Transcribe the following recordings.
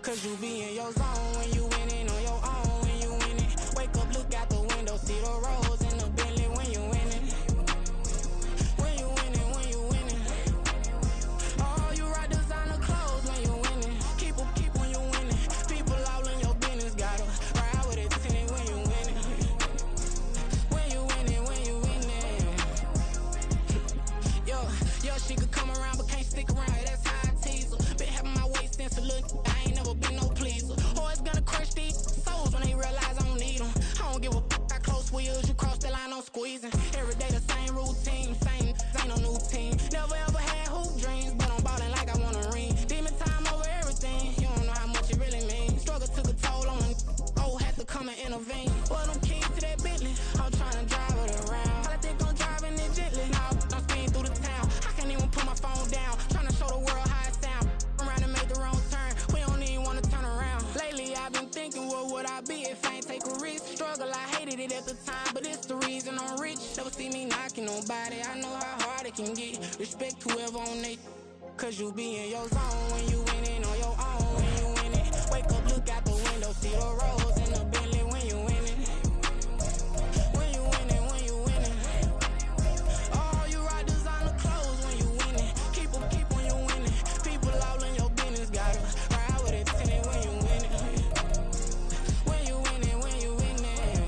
Cause you be in your zone when you winning on your own. When you winning, wake up, look out the window, see the rose in the Bentley when you winning. When you winning, when you winning. Oh, you rock designer clothes when you winning. Keep when you winning. People all in your business, gotta ride with it tinted when you winning. When you winning, when you winning. Yo, she could come around but can't stick around. That's how I tease her. Been having my waist since a little. I ain't never been no pleaser. Always gonna crush these souls when they realize I don't need them. I don't give a f***. I close wheels, you cross the line, I'm squeezing. Every day the same routine, same ain't no new team. Never ever had hoop dreams, but I'm ballin' like I wanna ring. Demon time over everything, you don't know how much it really means. Struggle took a toll on them, oh, had to come and intervene. Well, them keys to that Bentley, I'm tryna drive it around. I think I'm driving it gently, now I'm speeding through the town. I can't even put my phone down, tryna show the world how it sound. Around and make the wrong turn, we don't even wanna turn around. Lately I've been thinking, what would I be if I ain't take a risk? Struggle, I hated it at the time, but it's the reason I'm rich. Never see me knocking nobody, I know how hard it can get. Respect whoever on they, cause you be in your zone when you winning on your own. When you winning, wake up, look out the window, see the rose in the Bentley when you winning. When you winning, when you winning. Oh, you rock designer clothes when you winning. Keep when you winning. People all in your business, gotta ride with it tinted when you winning. When you winning, when you winning.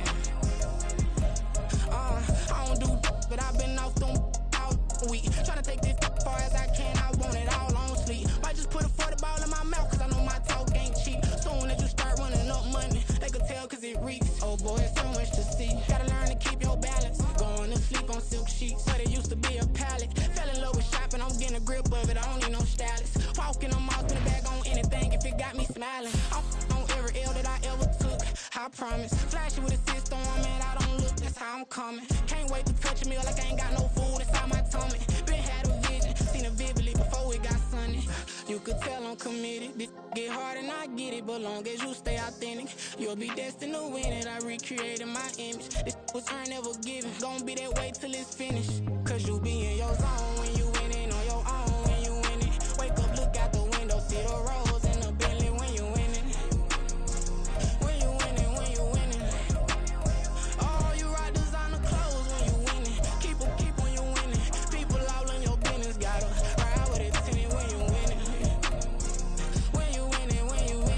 I don't do but I've been off them all week. Tryna take this far as I can, I want it all on sleep. Might just put a 40 ball in my mouth, cause I know my talk ain't cheap. Soon as you start running up money, they could tell cause it reeks. Oh boy, it's so much to see. Gotta learn to keep your balance. Going to sleep on silk sheets, but it used to be a pallet. Fell in love with shopping, I'm getting a grip of it, I don't need no stylist. Walking, I'm off in the bag on anything if it got me smiling. I'm on every L that I ever took, I promise. Flashing with a cyst on, man, I don't look, that's how I'm coming. Can't wait to touch a meal like I ain't got no food inside my tummy. Been had a vision, seen it vividly before it got sunny. You could tell I'm committed, this get hard and I get it, but long as you stay authentic, you'll be destined to win it. I recreated my image, this was earned, never given. Gonna be that way till it's finished, cause you be in your zone when you winning on your own. When you winning, wake up, look out the window, see the rose in the Bentley when you winning. When you winning, when you winning. Oh, you rock designer clothes when you winning. Keep when you winning. People all in your business, gotta ride with it tinted when you winning. When you winning, when you winning.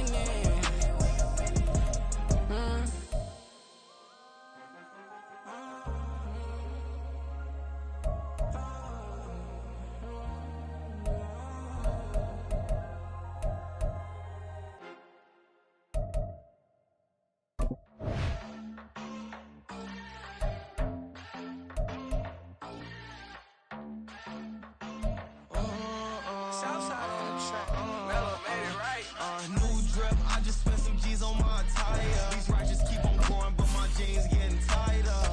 Southside on the track. Mellow made it right. New drip, I just spent some G's on my attire. These righteous keep on growing, but my jeans getting tighter.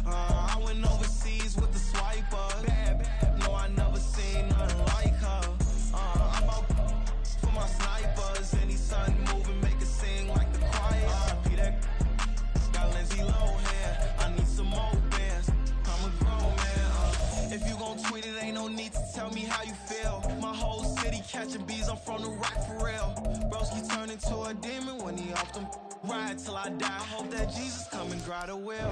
I went overseas with the swiper. Bad, no, I never seen nothing like her. I bought for my snipers. Any sun moving, make it sing like the choir. Peter got Lindsay Lohan. I need some more bands. I'm a grown man. If you gon' tweet it, ain't no need to tell me how you feel. My whole city catching bees, I'm from the rock for real. Broski turn into a demon when he off them. Ride till I die, hope that Jesus come and dry the wheel.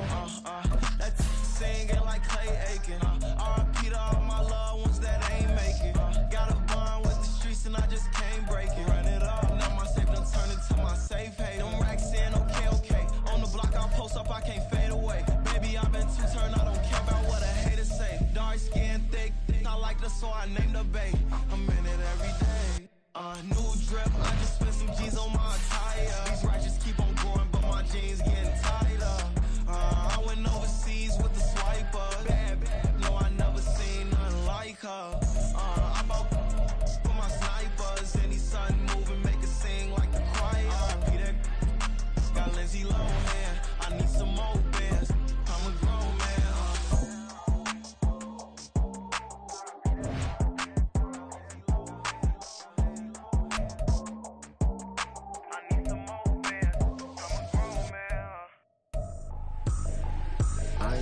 That singing like Clay Aiken. R.I.P. to all my loved ones that ain't make it. Got a bond with the streets and I just can't break it. Run it up, now my safe done turned into my safe haven. Them racks in, okay. On the block I'll post up, I can't fade away. Baby, I've been too turned, I don't care about what a hater say. Dark skin, thick, I like the so I named the bae. I'm in it every day. New drip, I just spent some G's on my attire. These righteous keep on growing, but my jeans getting tighter. I went overseas with the swiper. Bad, no, I never seen nothing like her. I bought for my snipers. Any sun moving, make it sing like the choir. Peter got Lindsay Lohan. I need some more bands. I'm a grown man.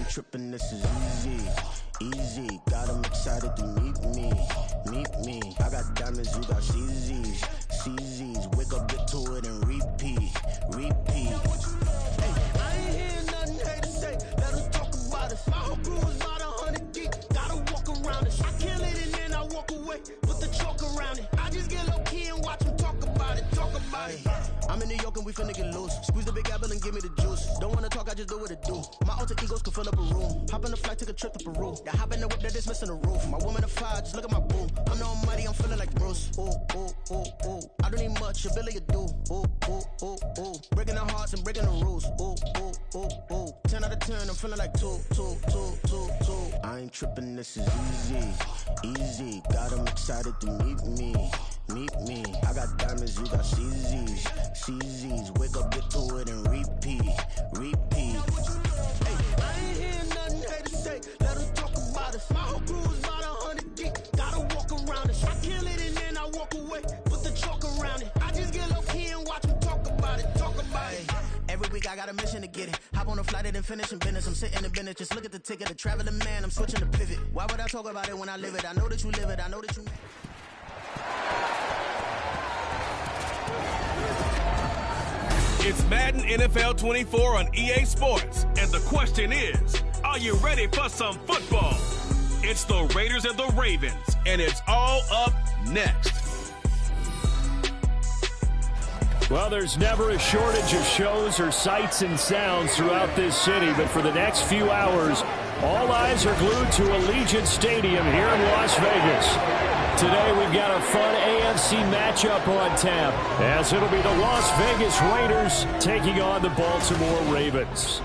Trippin', this is easy. Got 'em excited to meet me. I got diamonds, you got CZs. CZs. Wake up, get to it, and repeat. Hey, I ain't hearing nothing haters say. Let us talk about us. My whole crew is about 100 deep. Gotta walk around it. I kill it and then I walk away. Put the chalk around it. I just get low key and watch them talk about it. I'm in New York and we finna get loose. Squeeze the big apple and give me the juice. Don't wanna talk, I just do what it do. My alter egos can fill up a room. Hop in the flight, take a trip to Peru. Yeah, hop in the whip that is missing the roof. My woman a fire, just look at my boo. I'm no muddy, I'm feeling like Bruce. Ooh, ooh, ooh, ooh. I don't need much, ability to do. Ooh, ooh, ooh, ooh. Breaking the hearts and breaking the rules. Ooh, ooh, ooh, ooh. 10 out of 10, I'm feeling like 2. I ain't tripping, this is easy. Got 'em excited to meet me. I got diamonds, you got CZs. Wake up, get to it, and repeat. Hey, I ain't hearing nothing haters say. Let us talk about us. My whole crew is about 100 deep. Gotta walk around it. I kill it and then I walk away. Put the chalk around it. I just get low key and watch them talk about it. Every week I got a mission to get it. Hop on a flight and finish in business. I'm sitting in business. Just look at the ticket. A traveling man. I'm switching to pivot. Why would I talk about it when I live it? I know that you live it. I know that you. It's Madden NFL 24 on EA Sports, and the question is, are you ready for some football? It's the Raiders and the Ravens, and it's all up next. Well, there's never a shortage of shows or sights and sounds throughout this city, but for the next few hours, all eyes are glued to Allegiant Stadium here in Las Vegas. Today we've got a fun AFC matchup on tap, as it'll be the Las Vegas Raiders taking on the Baltimore Ravens.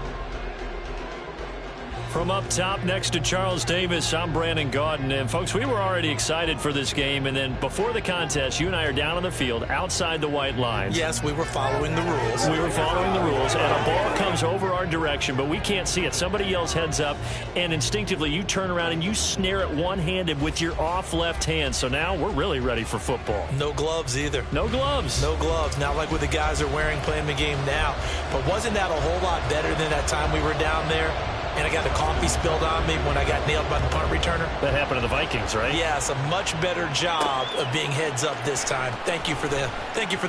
From up top next to Charles Davis, I'm Brandon Gaudin. And folks, we were already excited for this game, and then before the contest, you and I are down on the field outside the white lines. Yes, we were following the rules. We were following the rules, and a ball comes over our direction, but we can't see it. Somebody yells heads up, and instinctively you turn around and you snare it one-handed with your off left hand. So now we're really ready for football. No gloves either. No gloves. No gloves. Not like what the guys are wearing playing the game now. But wasn't that a whole lot better than that time we were down there? And I got the coffee spilled on me when I got nailed by the punt returner. That happened to the Vikings, right? Yes, a much better job of being heads up this time. Thank you for the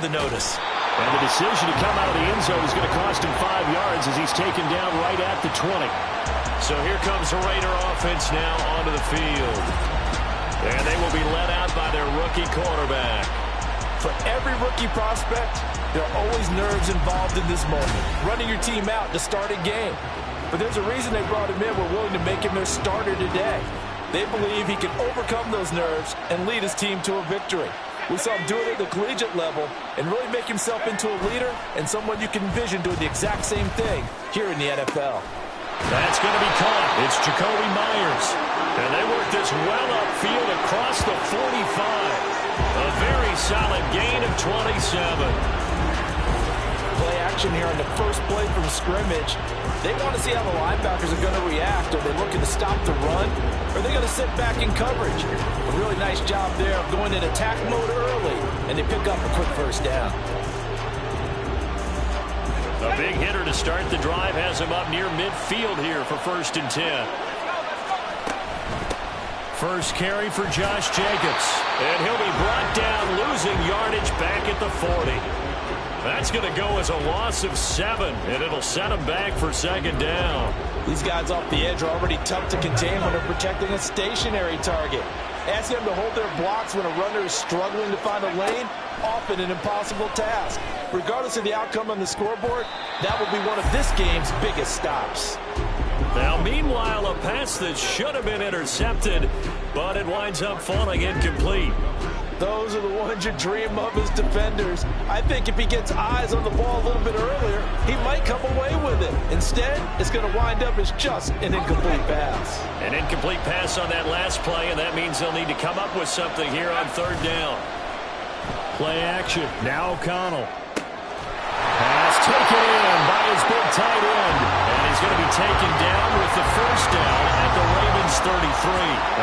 notice. And the decision to come out of the end zone is going to cost him 5 yards as he's taken down right at the 20. So here comes the Raider offense now onto the field. And they will be led out by their rookie quarterback. For every rookie prospect, there are always nerves involved in this moment. Running your team out to start a game. But there's a reason they brought him in. We're willing to make him their starter today. They believe he can overcome those nerves and lead his team to a victory. We saw him do it at the collegiate level and really make himself into a leader and someone you can envision doing the exact same thing here in the NFL. That's going to be caught. It's Jacoby Myers. And they work this well upfield across the 45. A very solid gain of 27. Play action here on the first play from scrimmage. They want to see how the linebackers are going to react. Are they looking to stop the run? Or are they going to sit back in coverage? A really nice job there of going in attack mode early, and they pick up a quick first down. A big hitter to start the drive has him up near midfield here for 1st and 10. First carry for Josh Jacobs. And he'll be brought down, losing yardage back at the 40. That's going to go as a loss of 7, and it'll set him back for 2nd down. These guys off the edge are already tough to contain when they're protecting a stationary target. Ask them to hold their blocks when a runner is struggling to find a lane, often an impossible task. Regardless of the outcome on the scoreboard, that will be one of this game's biggest stops. Now, meanwhile, a pass that should have been intercepted, but it winds up falling incomplete. Those are the ones you dream of as defenders. I think if he gets eyes on the ball a little bit earlier, he might come away with it. Instead, it's going to wind up as just an incomplete pass. An incomplete pass on that last play, and that means they'll need to come up with something here on 3rd down. Play action. Now O'Connell. Pass taken in by his big tight end. And he's going to be taken down with the 1st down at the Ravens 33.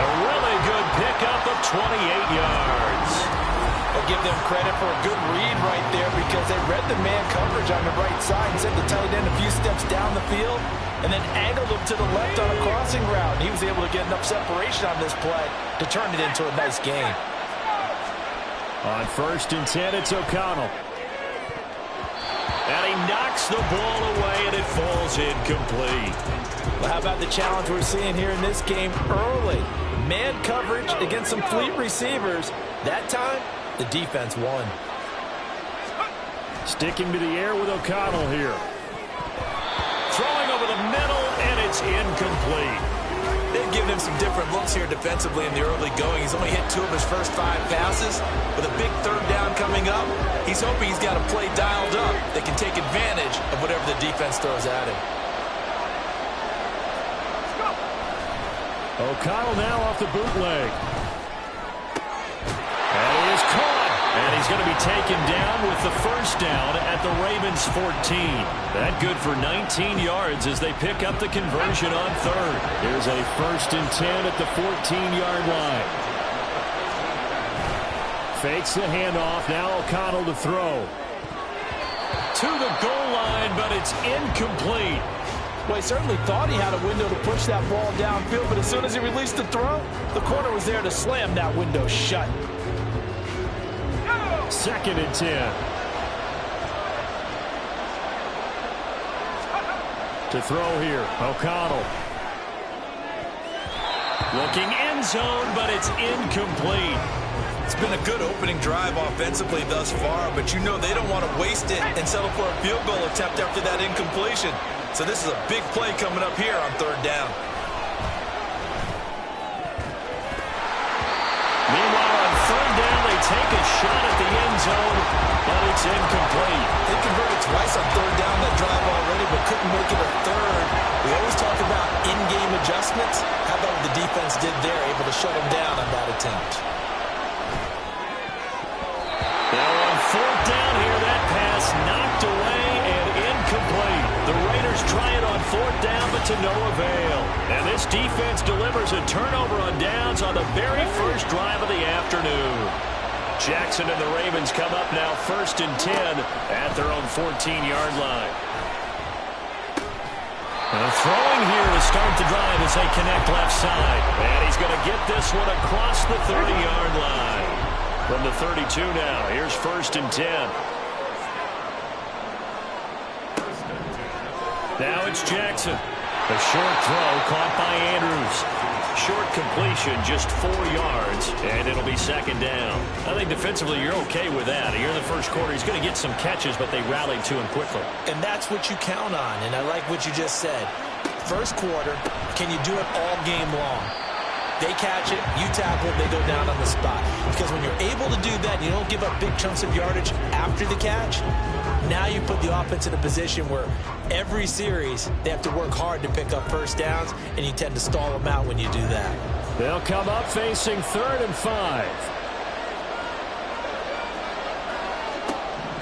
A really good pickup of 28 yards. I'll give them credit for a good read right there because they read the man coverage on the right side and sent the tight end a few steps down the field and then angled him to the left on a crossing route. He was able to get enough separation on this play to turn it into a nice gain. On 1st and 10, it's O'Connell. And he knocks the ball away, and it falls incomplete. Well, how about the challenge we're seeing here in this game early? Man coverage against some fleet receivers. That time, the defense won. Sticking to the air with O'Connell here. Throwing over the middle, and it's incomplete. They've given him some different looks here defensively in the early going. He's only hit 2 of his first 5 passes. With a big 3rd down coming up, he's hoping he's got a play dialed up that can take advantage of whatever the defense throws at him. O'Connell now off the bootleg. And he is caught. And he's going to be taken down with the 1st down at the Ravens' 14. That good for 19 yards as they pick up the conversion on 3rd. Here's a 1st and 10 at the 14-yard line. Fakes the handoff. Now O'Connell to throw. To the goal line, but it's incomplete. Well, he certainly thought he had a window to push that ball downfield, but as soon as he released the throw, the corner was there to slam that window shut. 2nd and 10. To throw here, O'Connell. Looking end zone, but it's incomplete. It's been a good opening drive offensively thus far, but you know they don't want to waste it and settle for a field goal attempt after that incompletion. So this is a big play coming up here on 3rd down. Meanwhile, on 3rd down, they take a shot at the end zone, but it's incomplete. They converted twice on 3rd down that drive already, but couldn't make it a 3rd. We always talk about in-game adjustments. How about what the defense did there, able to shut them down on that attempt? Now on 4th down here, that pass knocked away and incomplete. The Raiders try it on 4th down, but to no avail. And this defense delivers a turnover on downs on the very first drive of the afternoon. Jackson and the Ravens come up now 1st and 10 at their own 14-yard line. And throwing here to start the drive as they connect left side. And he's going to get this one across the 30-yard line. From the 32 now, here's 1st and 10. Now it's Jackson. A short throw caught by Andrews. Short completion, just 4 yards, and it'll be 2nd down. I think defensively you're okay with that. Here in the first quarter, he's going to get some catches, but they rallied to him quickly. And that's what you count on, and I like what you just said. First quarter, can you do it all game long? They catch it, you tackle it, they go down on the spot. Because when you're able to do that, you don't give up big chunks of yardage after the catch, now you put the offense in a position where every series they have to work hard to pick up 1st downs, and you tend to stall them out when you do that. They'll come up facing 3rd and 5.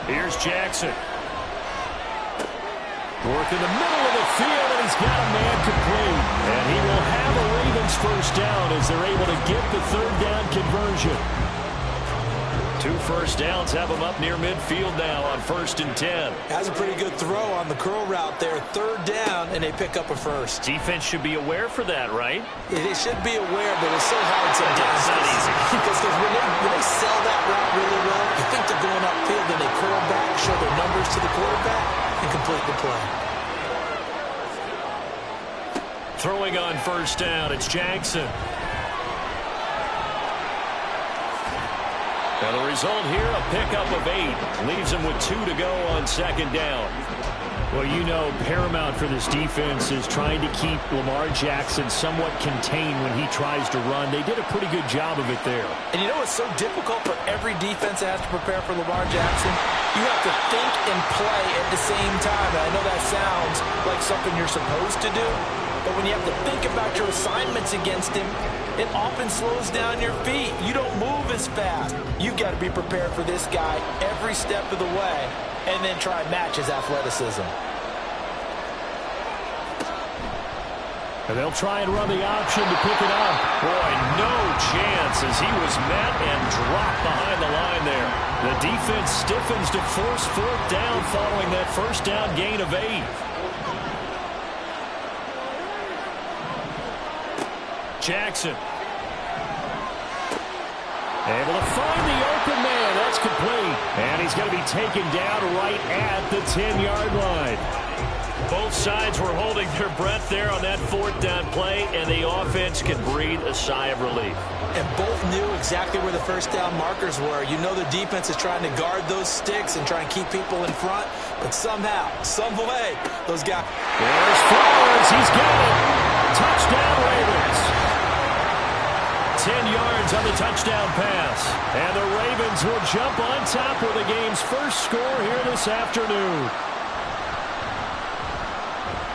Here's Jackson. Work in the middle of the field, and he's got a man complete. And he will have a Ravens 1st down as they're able to get the 3rd down conversion. 2 first downs have him up near midfield now on 1st and 10. Has a pretty good throw on the curl route there. 3rd down, and they pick up a 1st. Defense should be aware for that, right? They should be aware, but it's so hard sometimes. It's not easy. Because when they sell that route really well, you think they're going upfield, and they curl back, show their numbers to the quarterback, and complete the play. Throwing on 1st down, it's Jackson. And the result here, a pickup of 8. Leaves him with 2 to go on 2nd down. Well, you know, paramount for this defense is trying to keep Lamar Jackson somewhat contained when he tries to run. They did a pretty good job of it there. And you know what's so difficult for every defense that has to prepare for Lamar Jackson? You have to think and play at the same time. And I know that sounds like something you're supposed to do, but when you have to think about your assignments against him, it often slows down your feet. You don't move as fast. You've got to be prepared for this guy every step of the way and then try and match his athleticism. And they'll try and run the option to pick it up. Boy, no chance as he was met and dropped behind the line there. The defense stiffens to force 4th down following that 1st down gain of 8. Jackson. Able to find the open man. he's going to be taken down right at the 10-yard line. Both sides were holding their breath there on that 4th down play, and the offense can breathe a sigh of relief. And both knew exactly where the first down markers were. You know the defense is trying to guard those sticks and try and keep people in front, but somehow, some way, those guys... There's Flowers. He's got it. Touchdown, Ravens. 10 yards on the touchdown pass. And the Ravens will jump on top with the game's first score here this afternoon.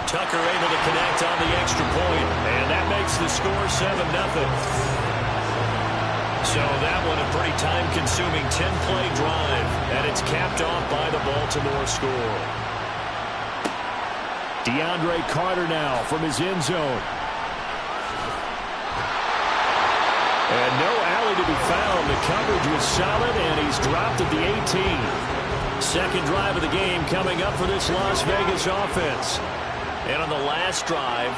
Tucker able to connect on the extra point, and that makes the score 7-0. So that one a pretty time-consuming 10-play drive, and it's capped off by the Baltimore score. DeAndre Carter now from his end zone. And no alley to be found. The coverage was solid, and he's dropped at the 18. Second drive of the game coming up for this Las Vegas offense. And on the last drive,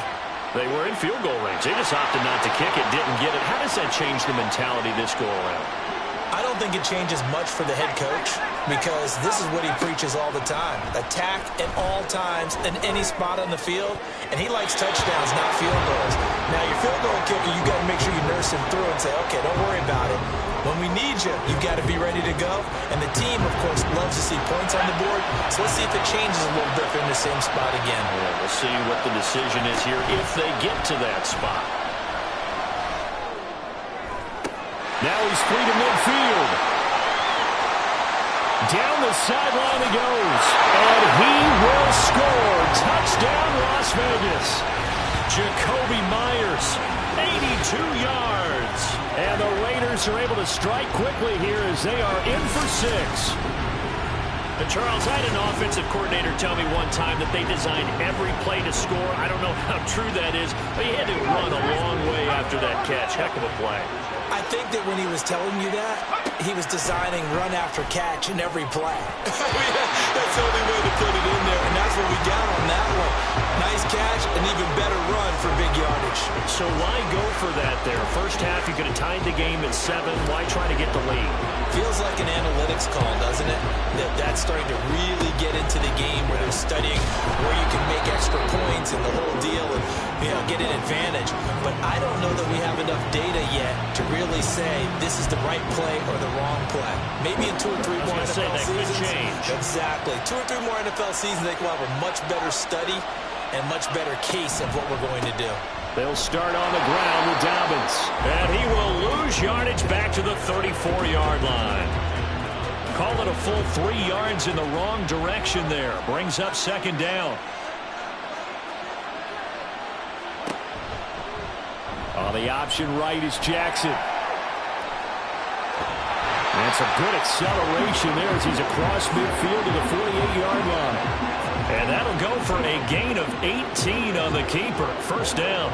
they were in field goal range. They just opted not to kick it, didn't get it. How does that change the mentality this go-around? I don't think it changes much for the head coach because this is what he preaches all the time. Attack at all times in any spot on the field, and he likes touchdowns, not field goals. Now, your field goal kicker, you got to make sure you nurse him through and say, okay, don't worry about it. When we need you, you got to be ready to go. And the team, of course, loves to see points on the board. So let's see if it changes a little bit in the same spot again. Yeah, we'll see what the decision is here if they get to that spot. Now he's free to midfield. Down the sideline he goes. And he will score. Touchdown, Las Vegas. Jacoby Myers, 82 yards. And the Raiders are able to strike quickly here as they are in for 6. And Charles, I had an offensive coordinator tell me one time that they designed every play to score. I don't know how true that is, but he had to run a long way after that catch. Heck of a play. I think that when he was telling you that, he was designing run after catch in every play. That's the only way to put it in there, and that's what we got on that one. Nice catch, an even better run for big yardage. So why go for that there? First half, you could have tied the game at 7. Why try to get the lead? Feels like an analytics call, doesn't it? That's starting to really get into the game where they're studying where you can make extra points and the whole deal and, get an advantage. But I don't know that we have enough data yet to really say this is the right play or the wrong play. Maybe in 2 or 3 more NFL seasons. Could change. Exactly. 2 or 3 more NFL seasons, they will have a much better study and much better case of what we're going to do. They'll start on the ground with Dobbins. And he will lose yardage back to the 34-yard line. Call it a full 3 yards in the wrong direction there. Brings up second down. On the option right is Jackson. And some good acceleration there as he's across midfield to the 48-yard line. And that'll go for a gain of 18 on the keeper. First down.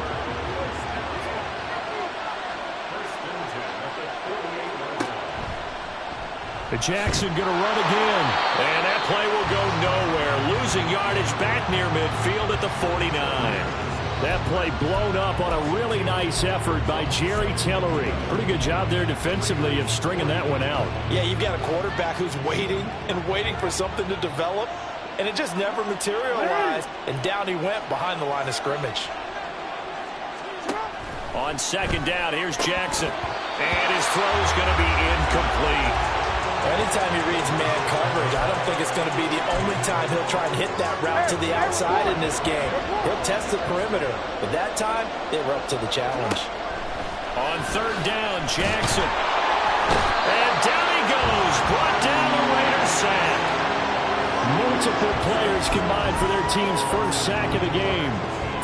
Jackson going to run again. And that play will go nowhere. Losing yardage back near midfield at the 49. That play blown up on a really nice effort by Jerry Tillery. Pretty good job there defensively of stringing that one out. Yeah, you've got a quarterback who's waiting and waiting for something to develop, and it just never materialized, and down he went behind the line of scrimmage. On second down, here's Jackson. And his throw's going to be incomplete. Anytime he reads man coverage, I don't think it's going to be the only time he'll try and hit that route to the outside in this game. He'll test the perimeter, but that time, they were up to the challenge. On third down, Jackson. And down he goes. Brought down the Raiders sack. Multiple players combined for their team's first sack of the game.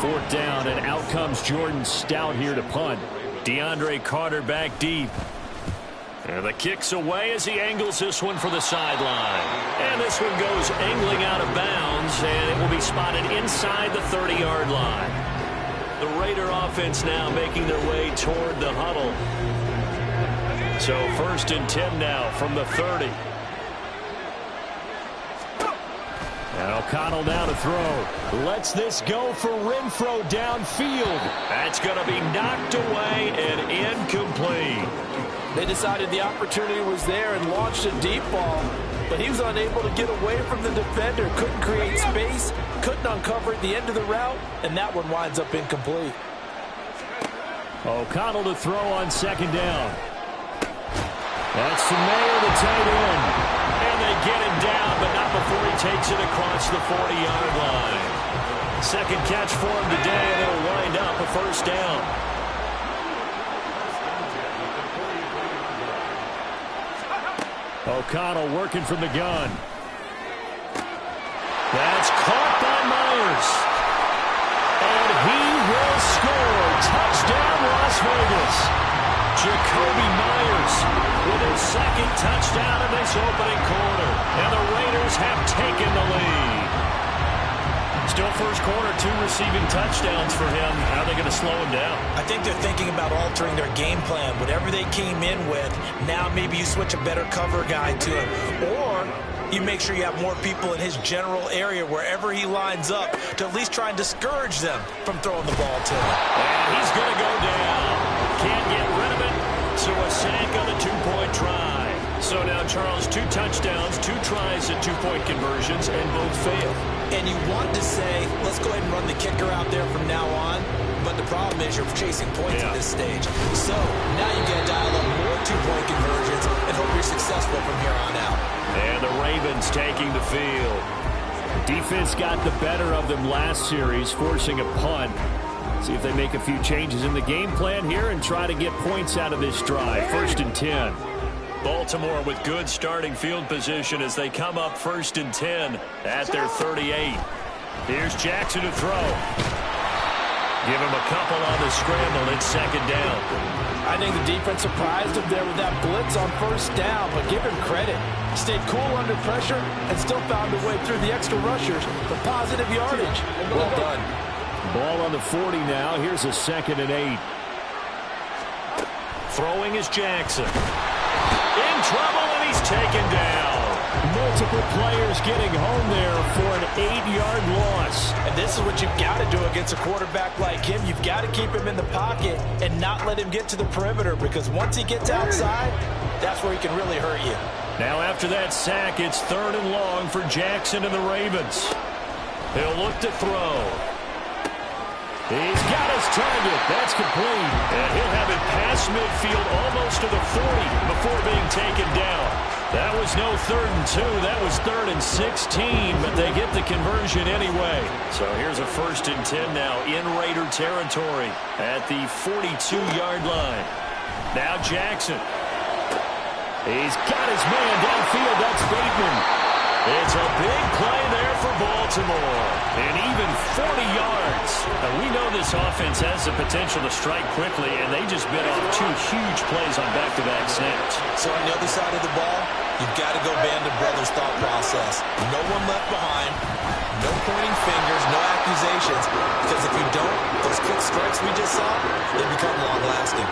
Fourth down, and out comes Jordan Stout here to punt. DeAndre Carter back deep. And the kick's away as he angles this one for the sideline. And this one goes angling out of bounds, and it will be spotted inside the 30-yard line. The Raider offense now making their way toward the huddle. So 1st and 10 now from the 30. And O'Connell now to throw. Lets this go for Renfro downfield. That's going to be knocked away and incomplete. They decided the opportunity was there and launched a deep ball. but he was unable to get away from the defender. Couldn't create space, couldn't uncover the end of the route, and that one winds up incomplete. O'Connell to throw on second down. That's to Mayer, the tight end. And they get him down, but not before he takes it across the 40-yard line. Second catch for him today, and it'll wind up a first down. O'Connell working from the gun. That's caught by Myers. And he will score. Touchdown, Las Vegas. Jacoby Myers with his second touchdown in this opening quarter. And the Raiders have taken the lead. Still first quarter, 2 receiving touchdowns for him. How are they going to slow him down? I think they're thinking about altering their game plan. Whatever they came in with, now maybe you switch a better cover guy to him. Or you make sure you have more people in his general area wherever he lines up to at least try and discourage them from throwing the ball to him. And he's going to go down. Can't get rid of it. So a sack on the 2-point try. So now, Charles, 2 touchdowns, 2 tries at 2-point conversions, and both failed. And you want to say, let's go ahead and run the kicker out there from now on. But the problem is you're chasing points at this stage. So now you got to dial up more 2-point conversions and hope you're successful from here on out. And the Ravens taking the field. Defense got the better of them last series, forcing a punt. See if they make a few changes in the game plan here and try to get points out of this drive. 1st and 10. Baltimore with good starting field position as they come up 1st and 10 at their 38. Here's Jackson to throw. Give him a couple on the scramble. It's 2nd down. I think the defense surprised him there with that blitz on 1st down, but give him credit. Stayed cool under pressure and still found a way through the extra rushers for positive yardage. Well done. Ball on the 40 now. Here's a 2nd and 8. Throwing is Jackson. In trouble, and he's taken down. Multiple players getting home there for an 8-yard loss. And this is what you've got to do against a quarterback like him. You've got to keep him in the pocket and not let him get to the perimeter, because once he gets outside, that's where he can really hurt you. Now after that sack, it's 3rd and long for Jackson and the Ravens. He'll look to throw. He's got his target. That's complete. And he'll have it past midfield almost to the 40 before being taken down. That was no 3rd and 2. That was 3rd and 16, but they get the conversion anyway. So here's a 1st and 10 now in Raider territory at the 42-yard line. Now Jackson. He's got his man downfield. That's Bateman. It's a big play there for Baltimore. And even 40 yards. Now, we know this offense has the potential to strike quickly, and they just bit off 2 huge plays on back-to-back snaps. So on the other side of the ball, you've got to go Band of Brothers thought process. No one left behind. No pointing fingers, no accusations. Because if you don't, those quick strikes we just saw, they become long-lasting.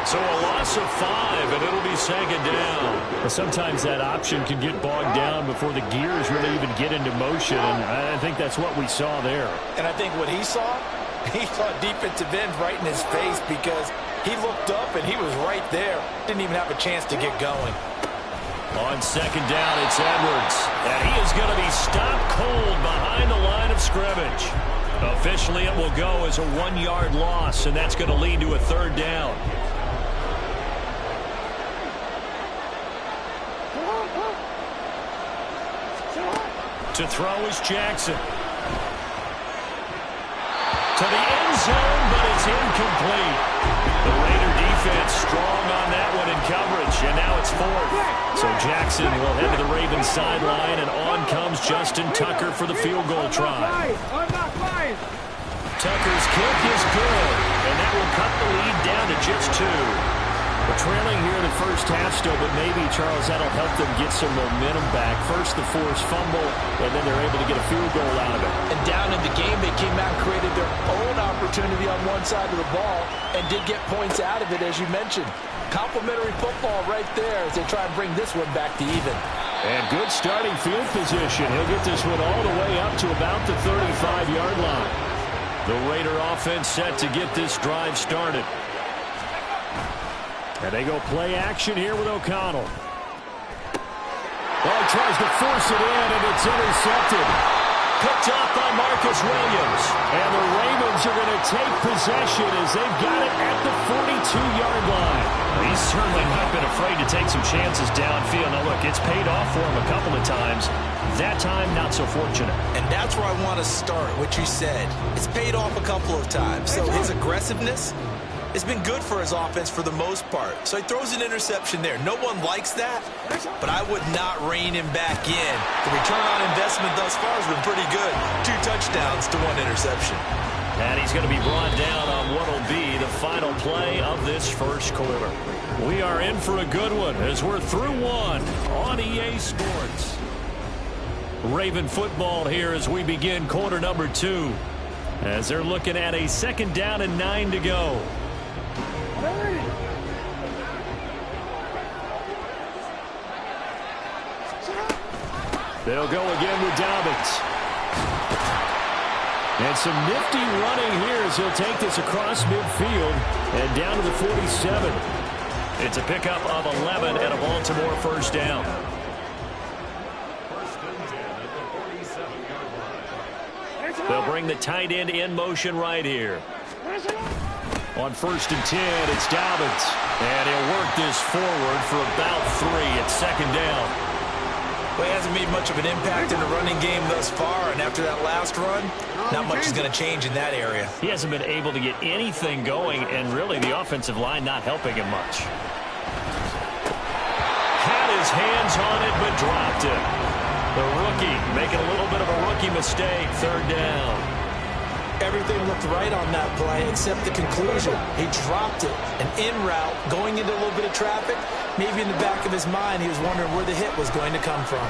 So a loss of 5, and it'll be 2nd down. Well, sometimes that option can get bogged down before the gears really even get into motion, and I think that's what we saw there. And I think what he saw defensive end right in his face, because he looked up and he was right there. Didn't even have a chance to get going. On 2nd down, it's Edwards, and he is going to be stopped cold behind the line of scrimmage. Officially, it will go as a 1-yard loss, and that's going to lead to a 3rd down. To throw is Jackson. To the end zone, but it's incomplete. The Raider defense strong on that one in coverage, and now it's 4th. So Jackson will head to the Ravens sideline, and on comes Justin Tucker for the field goal try. Tucker's kick is good, and that will cut the lead down to just 2. We're trailing here in the first half still, but maybe, Charles, that'll help them get some momentum back. First, the forced fumble, and then they're able to get a field goal out of it. And down in the game, they came out and created their own opportunity on one side of the ball and did get points out of it, as you mentioned. Complimentary football right there as they try and bring this one back to even. And good starting field position. He'll get this one all the way up to about the 35-yard line. The Raider offense set to get this drive started. And they go play action here with O'Connell. Oh, tries to force it in, and it's intercepted. Picked off by Marcus Williams. And the Ravens are going to take possession as they've got it at the 42-yard line. He's certainly not been afraid to take some chances downfield. Now, look, it's paid off for him a couple of times. That time, not so fortunate. And that's where I want to start, what you said. It's paid off a couple of times. So his aggressiveness has been good for his offense for the most part. So he throws an interception there. No one likes that, but I would not rein him back in. The return on investment thus far has been pretty good. 2 touchdowns to 1 interception. And he's going to be brought down on what will be the final play of this first quarter. We are in for a good one as we're through 1 on EA Sports. Raven football here as we begin quarter number 2. As they're looking at a 2nd down and 9 to go. They'll go again with Dobbins. And some nifty running here as he'll take this across midfield and down to the 47. It's a pickup of 11 and a Baltimore first down. They'll bring the tight end in motion right here. On 1st and 10, it's Dobbins. And he'll work this forward for about 3 at 2nd down. Well, he hasn't made much of an impact in the running game thus far, and after that last run, not much is going to change in that area. He hasn't been able to get anything going, and really the offensive line not helping him much. Had his hands on it, but dropped it. The rookie making a little bit of a rookie mistake, 3rd down. Everything looked right on that play except the conclusion. He dropped it. An in route, going into a little bit of traffic. Maybe in the back of his mind, he was wondering where the hit was going to come from.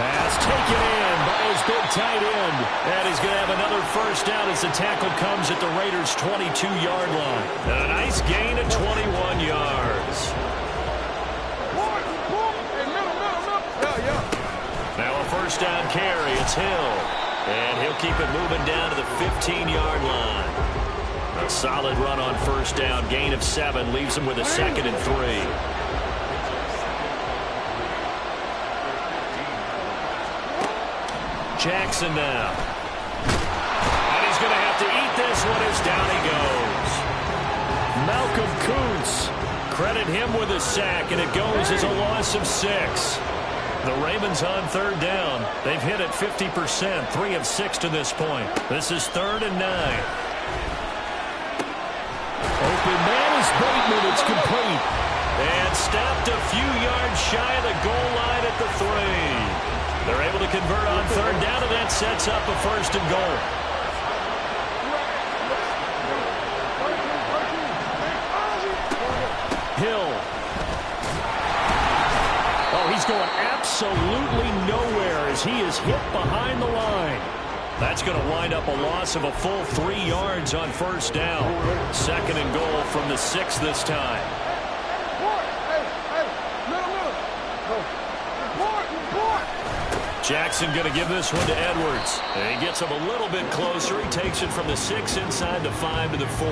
Pass taken in by his big tight end. And he's going to have another first down as the tackle comes at the Raiders' 22-yard line. A nice gain of 21 yards. Now a first down carry. It's Hill. And he'll keep it moving down to the 15-yard line. A solid run on first down. Gain of 7 leaves him with a 2nd and 3. Jackson now. And he's going to have to eat this one as down he goes. Malcolm Kuntz. Credit him with a sack, and it goes as a loss of 6. The Ravens on 3rd down. They've hit it 50%, 3 of 6 to this point. This is 3rd and 9. Open man is Bateman. It's complete. And stopped a few yards shy of the goal line at the 3. They're able to convert on 3rd down, and that sets up a 1st and goal. Hill. Oh, he's going absolutely nowhere as he is hit behind the line. That's going to wind up a loss of a full 3 yards on 1st down. 2nd and goal from the 6 this time. Jackson going to give this one to Edwards. And he gets him a little bit closer. He takes it from the 6 inside the 5 to the 4.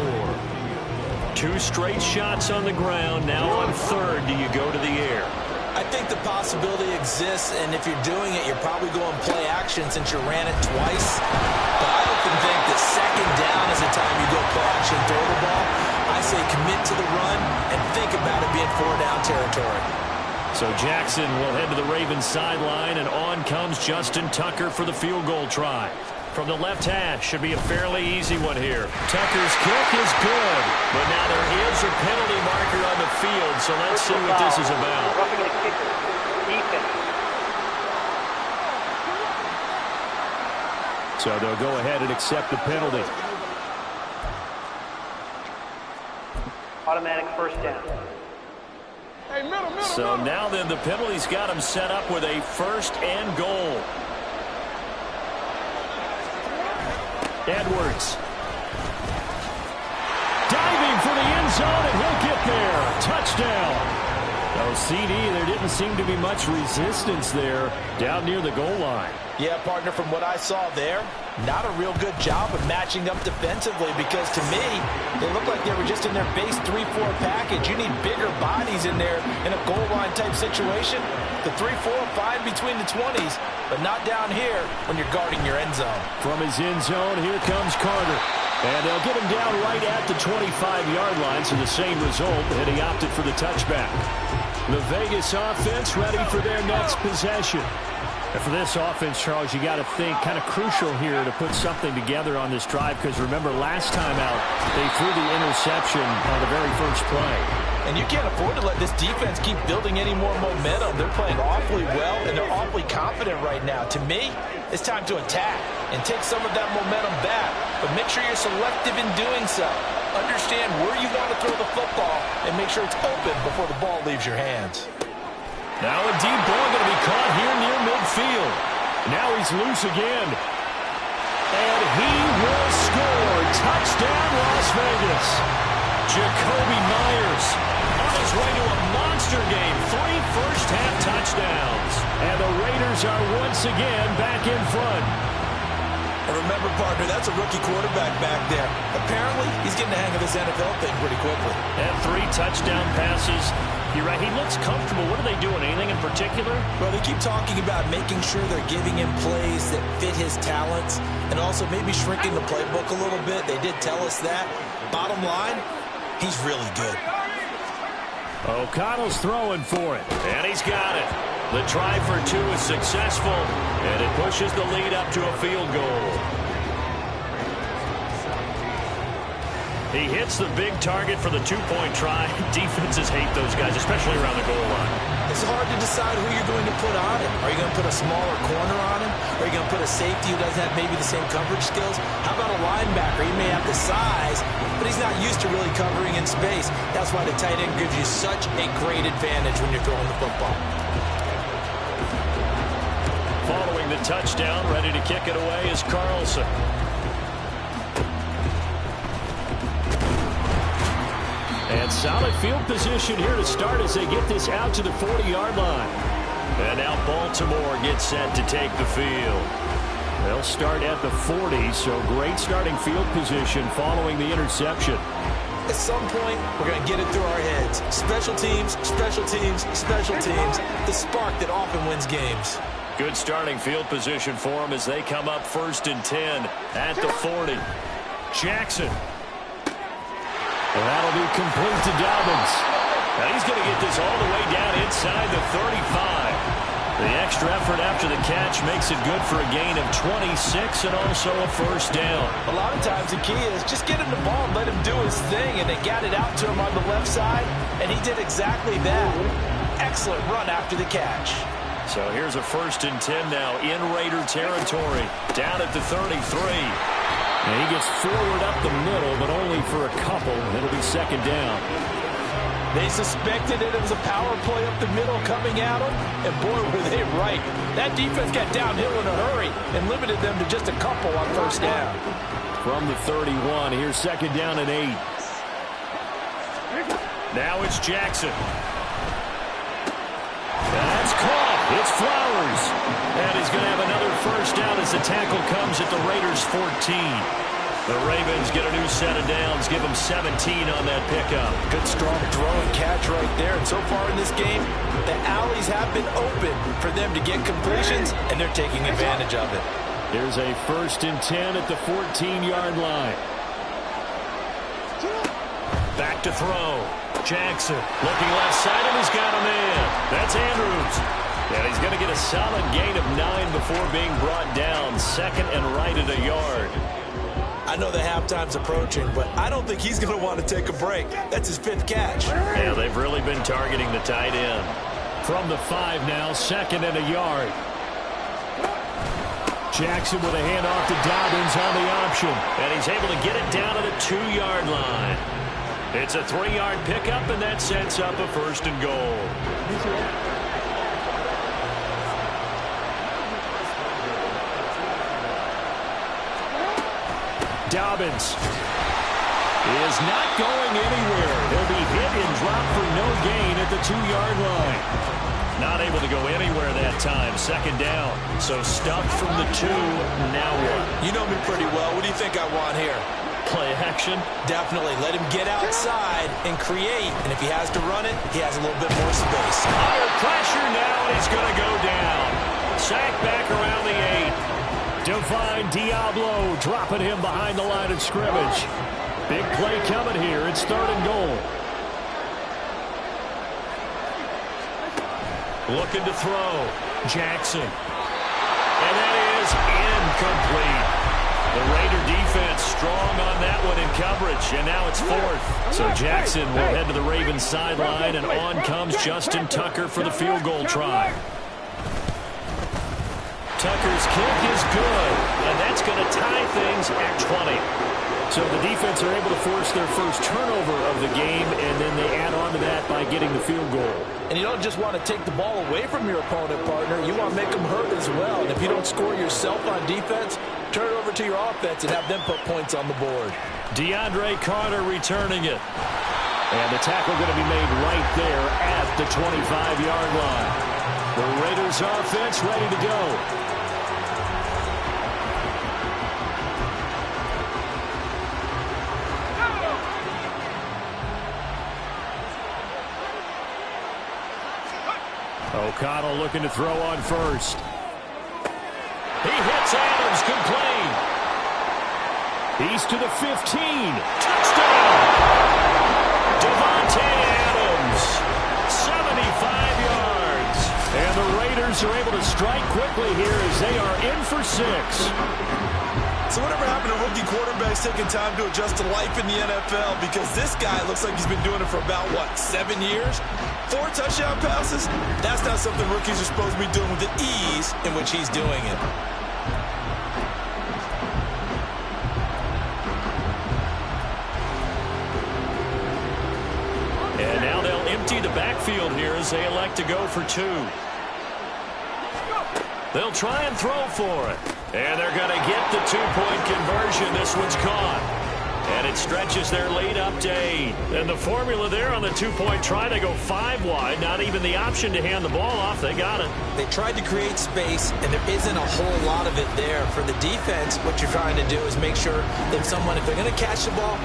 2 straight shots on the ground. Now on 3rd, do you go to the air? I think the possibility exists, and if you're doing it, you're probably going play action since you ran it twice. But I often think that 2nd down is the time you go play action, throw the ball. I say commit to the run and think about it being 4-down territory. So Jackson will head to the Ravens sideline, and on comes Justin Tucker for the field goal try. From the left hash, should be a fairly easy one here. Tucker's kick is good, but now there is a penalty marker on the field, so let's see what this is about. Roughing the kicker. Defense. So they'll go ahead and accept the penalty. Automatic 1st down. So now then the penalty's got him set up with a 1st and goal. Edwards. Diving for the end zone, and he'll get there. Touchdown. Oh, CD, there didn't seem to be much resistance there down near the goal line. Yeah, partner, from what I saw there, not a real good job of matching up defensively, because to me, they look like they were just in their base 3-4 package. You need bigger bodies in there in a goal line type situation. The 3-4, fine between the 20s, but not down here when you're guarding your end zone. From his end zone, here comes Carter. And they'll get him down right at the 25-yard line, so the same result, and he opted for the touchback. The Vegas offense ready for their next possession. And for this offense, Charles, you got to think kind of crucial here to put something together on this drive, because remember last time out they threw the interception on the very first play. And you can't afford to let this defense keep building any more momentum. They're playing awfully well, and they're awfully confident right now. To me, it's time to attack and take some of that momentum back, but make sure you're selective in doing so. Understand where you want to throw the football and make sure it's open before the ball leaves your hands. Now a deep ball going to be caught here near midfield. Now he's loose again. And he will score. Touchdown, Las Vegas. Jacoby Myers on his way to a monster game. 3 first-half touchdowns. And the Raiders are once again back in front. And remember, partner, that's a rookie quarterback back there. Apparently, he's getting the hang of this NFL thing pretty quickly. And 3 touchdown passes. You're right, he looks comfortable. What are they doing? Anything in particular? Well, they keep talking about making sure they're giving him plays that fit his talents and also maybe shrinking the playbook a little bit. They did tell us that. Bottom line, he's really good. O'Connell's throwing for it. And he's got it. The try for 2 is successful, and it pushes the lead up to a field goal. He hits the big target for the 2-point try. Defenses hate those guys, especially around the goal line. It's hard to decide who you're going to put on him. Are you going to put a smaller corner on him? Are you going to put a safety who doesn't have maybe the same coverage skills? How about a linebacker? He may have the size, but he's not used to really covering in space. That's why the tight end gives you such a great advantage when you're throwing the football. Following the touchdown, ready to kick it away is Carlson. And solid field position here to start as they get this out to the 40-yard line. And now Baltimore gets set to take the field. They'll start at the 40, so great starting field position following the interception. At some point, we're going to get it through our heads. Special teams, special teams, special teams. The spark that often wins games. Good starting field position for them as they come up 1st and 10 at the 40. Jackson. And that'll be complete to Dobbins. And he's going to get this all the way down inside the 35. The extra effort after the catch makes it good for a gain of 26 and also a first down. A lot of times the key is just get him the ball and let him do his thing, and they got it out to him on the left side, and he did exactly that. Excellent run after the catch. So here's a 1st and 10 now in Raider territory, down at the 33. And he gets forward up the middle, but only for a couple. It'll be 2nd down. They suspected it was a power play up the middle coming at them, and boy, were they right. That defense got downhill in a hurry and limited them to just a couple on 1st down. From the 31, here's 2nd down and 8. Now it's Jackson. That's caught. It's Flowers. And he's going to have another first down as the tackle comes at the Raiders' 14. The Ravens get a new set of downs, give them 17 on that pickup. Good strong throw and catch right there. And so far in this game, the alleys have been open for them to get completions, and they're taking advantage of it. Here's a 1st and 10 at the 14-yard line. Back to throw. Jackson looking left side, and he's got him in. That's Andrews. And he's going to get a solid gain of 9 before being brought down. 2nd and right at a yard. I know the halftime's approaching, but I don't think he's going to want to take a break. That's his 5th catch. Yeah, they've really been targeting the tight end. From the 5 now, 2nd and a yard. Jackson with a handoff to Dobbins on the option. And he's able to get it down to the 2-yard line. It's a 3-yard pickup, and that sets up a 1st and goal. Dobbins is not going anywhere. He'll be hit and dropped for no gain at the 2-yard line. Not able to go anywhere that time. Second down. So stuck from the 2. Now what? You know me pretty well. What do you think I want here? Play action? Definitely. Let him get outside and create. And if he has to run it, he has a little bit more space. Under pressure now, and he's going to go down. Sack back around the 8. Divine Diablo dropping him behind the line of scrimmage. Big play coming here. It's 3rd and goal. Looking to throw. Jackson. And that is incomplete. The Raider defense strong on that one in coverage, and now it's 4th. So Jackson will head to the Ravens sideline, and on comes Justin Tucker for the field goal try. Tucker's kick is good, and that's going to tie things at 20. So the defense are able to force their first turnover of the game, and then they add on to that by getting the field goal. And you don't just want to take the ball away from your opponent, partner. You want to make them hurt as well. And if you don't score yourself on defense, turn it over to your offense and have them put points on the board. DeAndre Carter returning it. And the tackle going to be made right there at the 25-yard line. The Raiders offense ready to go. O'Connell looking to throw on first. He hits Adams, complete. He's to the 15. Touchdown! Devontae Adams, 75 yards. And the Raiders are able to strike quickly here as they are in for 6. So whatever happened to rookie quarterbacks taking time to adjust to life in the NFL? Because this guy looks like he's been doing it for about, 7 years? 4 touchdown passes? That's not something rookies are supposed to be doing with the ease in which he's doing it. And now they'll empty the backfield here as they elect to go for 2. They'll try and throw for it. And they're going to get the 2-point conversion. This one's caught. And it stretches their lead up to 8. And the formula there on the 2-point try to go 5 wide. Not even the option to hand the ball off. They got it. They tried to create space, and there isn't a whole lot of it there. For the defense, what you're trying to do is make sure that if they're going to catch the ball,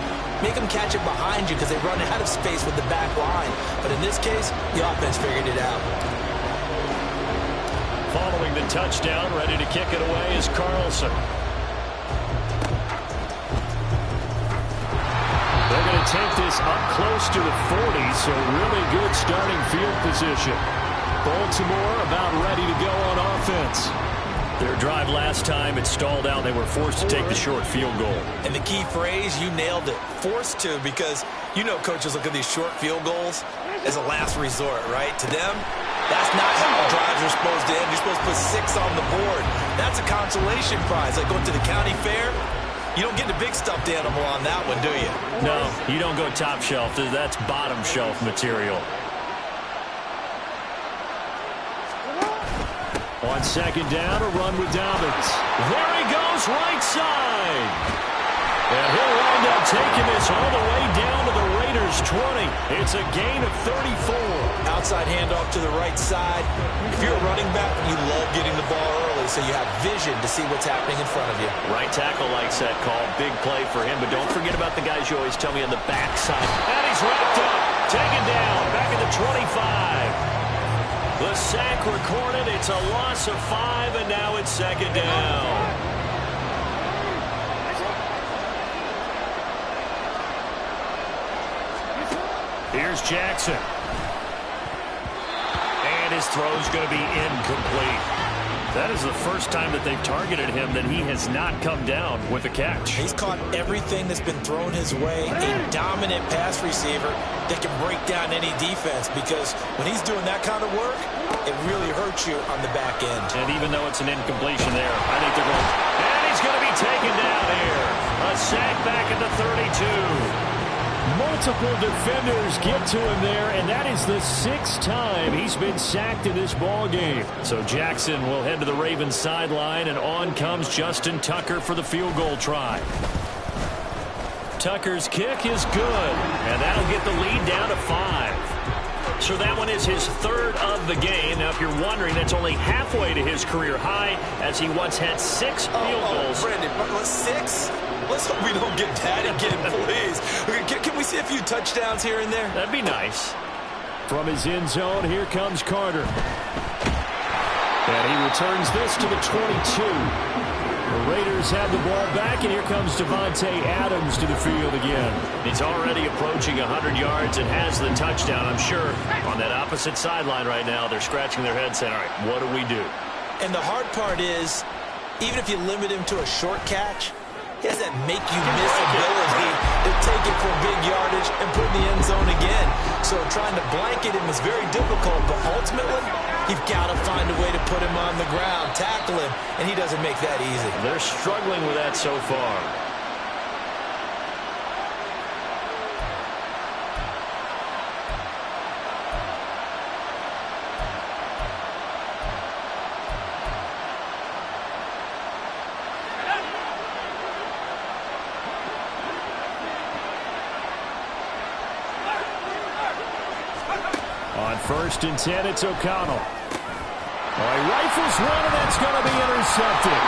make them catch it behind you because they run out of space with the back line. But in this case, the offense figured it out. Following the touchdown, ready to kick it away is Carlson. They're going to take this up close to the 40, so really good starting field position. Baltimore about ready to go on offense. Their drive last time, it stalled out. They were forced to take the short field goal. And the key phrase, you nailed it. Forced to, because coaches look at these short field goals as a last resort, right? To them, that's not how drives are supposed to end. You're supposed to put 6 on the board. That's a consolation prize. Like going to the county fair, you don't get the big stuffed animal on that one, do you? No, you don't go top shelf. That's bottom shelf material. On second down, a run with Dobbins. There he goes, right side. And he'll wind up taking this all the way down to the Raiders' 20. It's a gain of 34. Outside handoff to the right side. If you're a running back, you love getting the ball early so you have vision to see what's happening in front of you. Right tackle likes that call. Big play for him, but don't forget about the guys you always tell me on the backside. And he's wrapped up. Taken down. Back at the 25. The sack recorded. It's a loss of 5, and now it's second down. Here's Jackson. And his throw's going to be incomplete. That is the first time that they've targeted him that he has not come down with a catch. He's caught everything that's been thrown his way. A dominant pass receiver that can break down any defense, because when he's doing that kind of work, it really hurts you on the back end. And even though it's an incompletion there, I think they're going. And he's going to be taken down here. A sack back at the 32. Multiple defenders get to him there, and that is the 6th time he's been sacked in this ball game. So Jackson will head to the Ravens sideline, and on comes Justin Tucker for the field goal try. Tucker's kick is good, and that'll get the lead down to 5. So that one is his third of the game. Now, if you're wondering, that's only halfway to his career high, as he once had 6 field goals. Brandon, 6? Let's hope we don't get that again, please. Can we see a few touchdowns here and there? That'd be nice. From his end zone, here comes Carter. And he returns this to the 22. The Raiders have the ball back, and here comes Davante Adams to the field again. He's already approaching 100 yards and has the touchdown. I'm sure on that opposite sideline right now, they're scratching their heads saying, all right, what do we do? And the hard part is, even if you limit him to a short catch, he has that make-you-miss ability to take it for big yardage and put in the end zone again. So trying to blanket him is very difficult, but ultimately, you've got to find a way to put him on the ground, tackle him, and he doesn't make that easy. They're struggling with that so far. On 1st and 10, it's O'Connell. He rifles one, and that's going to be intercepted.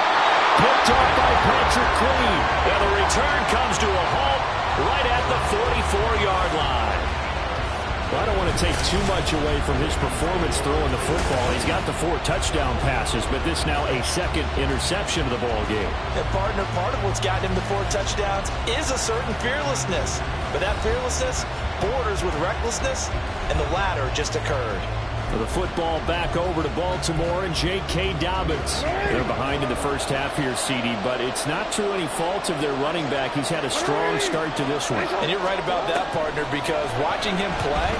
Picked off by Patrick Queen. And the return comes to a halt right at the 44-yard line. Well, I don't want to take too much away from his performance throwing the football. He's got the 4 touchdown passes, but this now a 2nd interception of the ball game. And partner, part of what's gotten him the 4 touchdowns is a certain fearlessness. But that fearlessness borders with recklessness, and the latter just occurred. The football back over to Baltimore and J.K. Dobbins. They're behind in the first half here, CD, but it's not through any fault of their running back. He's had a strong start to this one. And you're right about that, partner, because watching him play,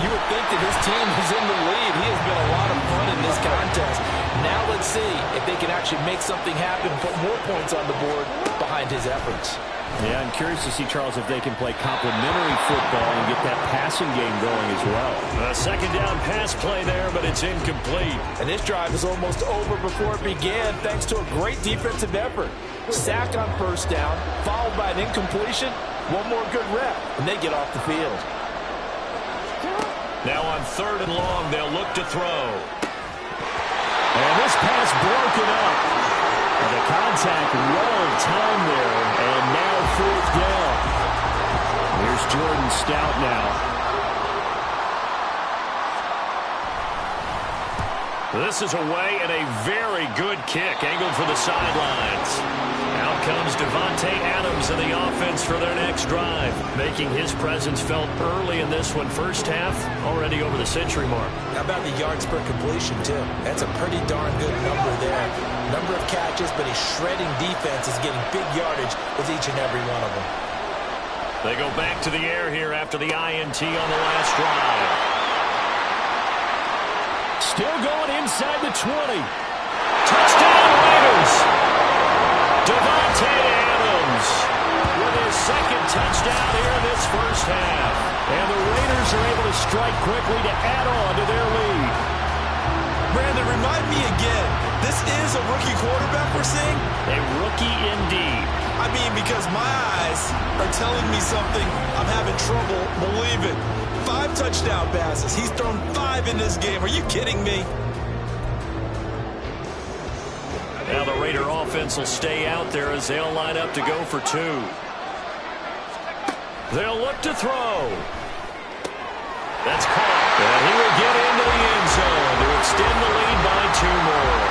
you would think that his team is in the lead. He has been a lot of fun in this contest. Now let's see if they can actually make something happen and put more points on the board behind his efforts. Yeah, I'm curious to see, Charles, if they can play complementary football and get that passing game going as well. A 2nd down pass play there, but it's incomplete. And this drive is almost over before it began, thanks to a great defensive effort. Sack on 1st down, followed by an incompletion. One more good rep, and they get off the field. Now on 3rd and long, they'll look to throw. And this pass broken up. And the contact well timed there, and now 4th down. Here's Jordan Stout now. This is away and a very good kick, angled for the sidelines. Out comes Davante Adams in the offense for their next drive, making his presence felt early in this one. First half, already over the century mark. How about the yards per completion, too? That's a pretty darn good number there. Number of catches, but his shredding defense is getting big yardage with each and every one of them. They go back to the air here after the INT on the last drive. Still going inside the 20. Touchdown Raiders! Davante Adams with his 2nd touchdown here in this first half. And the Raiders are able to strike quickly to add on to their lead. Brandon, remind me again, this is a rookie quarterback we're seeing? A rookie indeed. I mean, because my eyes are telling me something I'm having trouble believing. 5 touchdown passes. He's thrown 5 in this game. Are you kidding me? Now the Raider offense will stay out there as they'll line up to go for 2. They'll look to throw. That's caught. And he will get into the end zone to extend the lead by 2 more.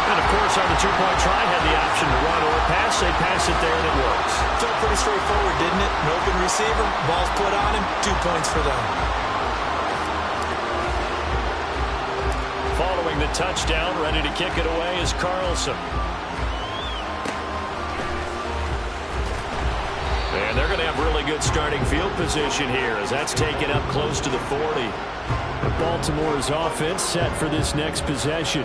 And, of course, on the 2-point try, had the option to run or pass. They pass it there, and it works. Felt pretty straightforward, didn't it? An open receiver, ball's put on him, 2 points for them. Following the touchdown, ready to kick it away is Carlson. And they're going to have really good starting field position here as that's taken up close to the 40. Baltimore's offense set for this next possession.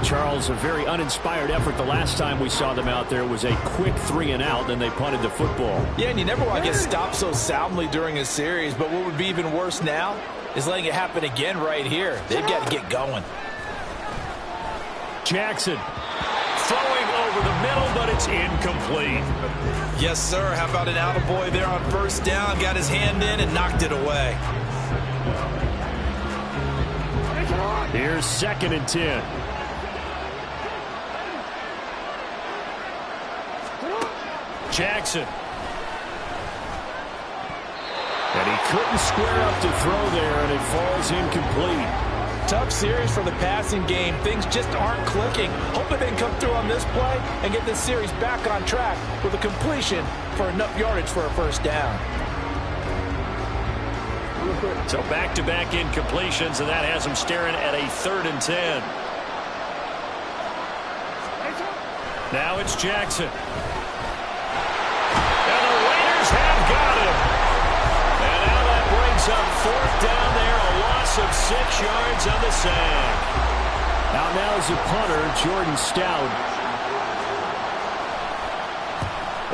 Charles, a very uninspired effort. The last time we saw them out there was a quick 3-and-out, then they punted the football. Yeah, and you never want to get stopped so soundly during a series, but what would be even worse now is letting it happen again right here. They've got to get going. Jackson. Throwing over the middle, but it's incomplete. Yes, sir. How about an attaboy there on 1st down? Got his hand in and knocked it away. Here's 2nd and 10. Jackson. And he couldn't square up to throw there, and it falls incomplete. Tough series for the passing game. Things just aren't clicking. Hoping they can come through on this play and get this series back on track with a completion for enough yardage for a first down. So back-to-back incompletions, and that has him staring at a 3rd and 10. Now it's Jackson. And the Raiders have got him. And now that brings up 4th down there, a loss of 6 yards on the sack. Now is the punter, Jordan Stout.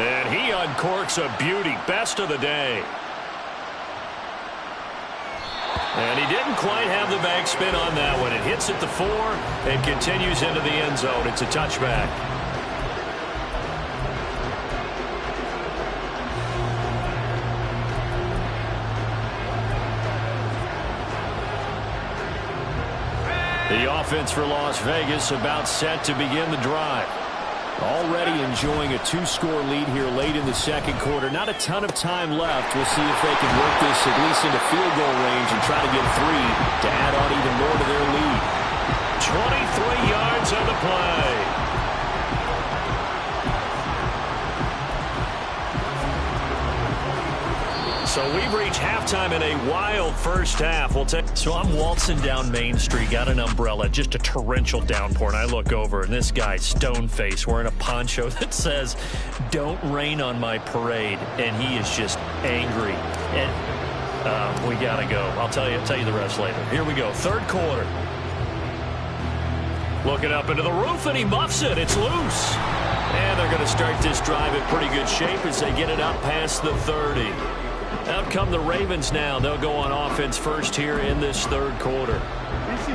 And he uncorks a beauty, best of the day. And he didn't quite have the backspin on that one. It hits at the 4 and continues into the end zone. It's a touchback. The offense for Las Vegas about set to begin the drive. Already enjoying a 2-score lead here late in the 2nd quarter. Not a ton of time left. We'll see if they can work this at least into field goal range and try to get 3 to add on even more to their lead. 23 yards on the play. So we've reached halftime in a wild first half. So I'm waltzing down Main Street, got an umbrella, just a torrential downpour, and I look over, and this guy, stone-faced, wearing a poncho that says, "Don't rain on my parade," and he is just angry. And we got to go. I'll tell you the rest later. Here we go, 3rd quarter. Looking up into the roof, and he muffs it. It's loose. And they're going to start this drive in pretty good shape as they get it up past the 30. Out come the Ravens now. They'll go on offense first here in this 3rd quarter.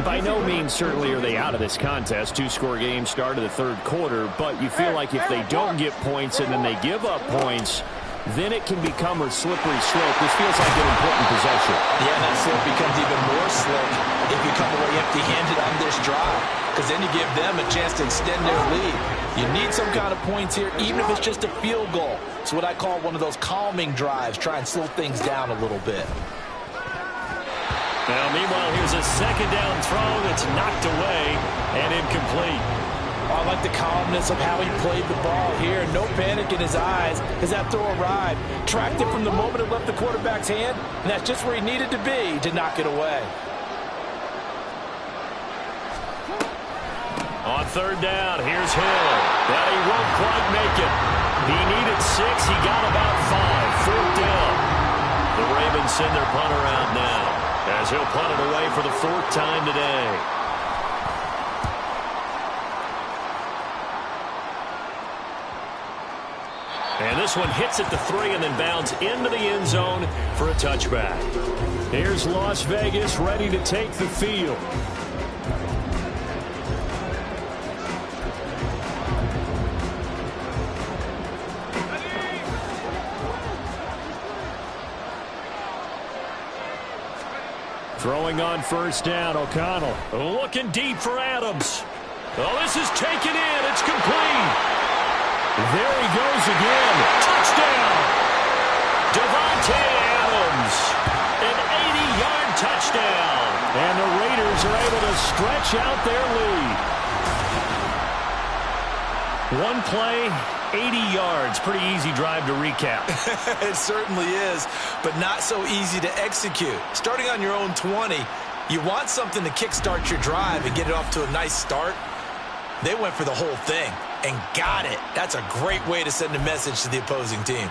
By no means certainly are they out of this contest. 2-score game start of the 3rd quarter, but you feel like if they don't get points and then they give up points, then it can become a slippery slope. This feels like an important possession. Yeah, that slope becomes even more slick if you come away empty-handed on this drive, because then you give them a chance to extend their lead. You need some kind of points here, even if it's just a field goal. It's what I call one of those calming drives. Try and slow things down a little bit. Now, meanwhile, here's a 2nd down throw that's knocked away and incomplete. I like the calmness of how he played the ball here. No panic in his eyes as that throw arrived. Tracked it from the moment it left the quarterback's hand, and that's just where he needed to be to knock it away. On 3rd down, here's Hill. But he won't quite make it. He needed 6. He got about 5. 4th down. The Ravens send their punter out now as he'll punt it away for the 4th time today. And this one hits at the 3 and then bounds into the end zone for a touchback. Here's Las Vegas ready to take the field. Throwing on 1st down, O'Connell. Looking deep for Adams. Oh, this is taken in. It's complete. There he goes again. Touchdown. Devontae Adams. An 80-yard touchdown. And the Raiders are able to stretch out their lead. One play, 80 yards. Pretty easy drive to recap. It certainly is, but not so easy to execute. Starting on your own 20, you want something to kickstart your drive and get it off to a nice start. They went for the whole thing and got it. That's a great way to send a message to the opposing team.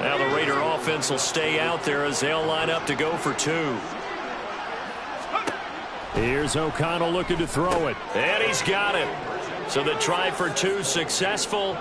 Now the Raider offense will stay out there as they'll line up to go for 2. Here's O'Connell looking to throw it. And he's got it. So the try for 2 successful.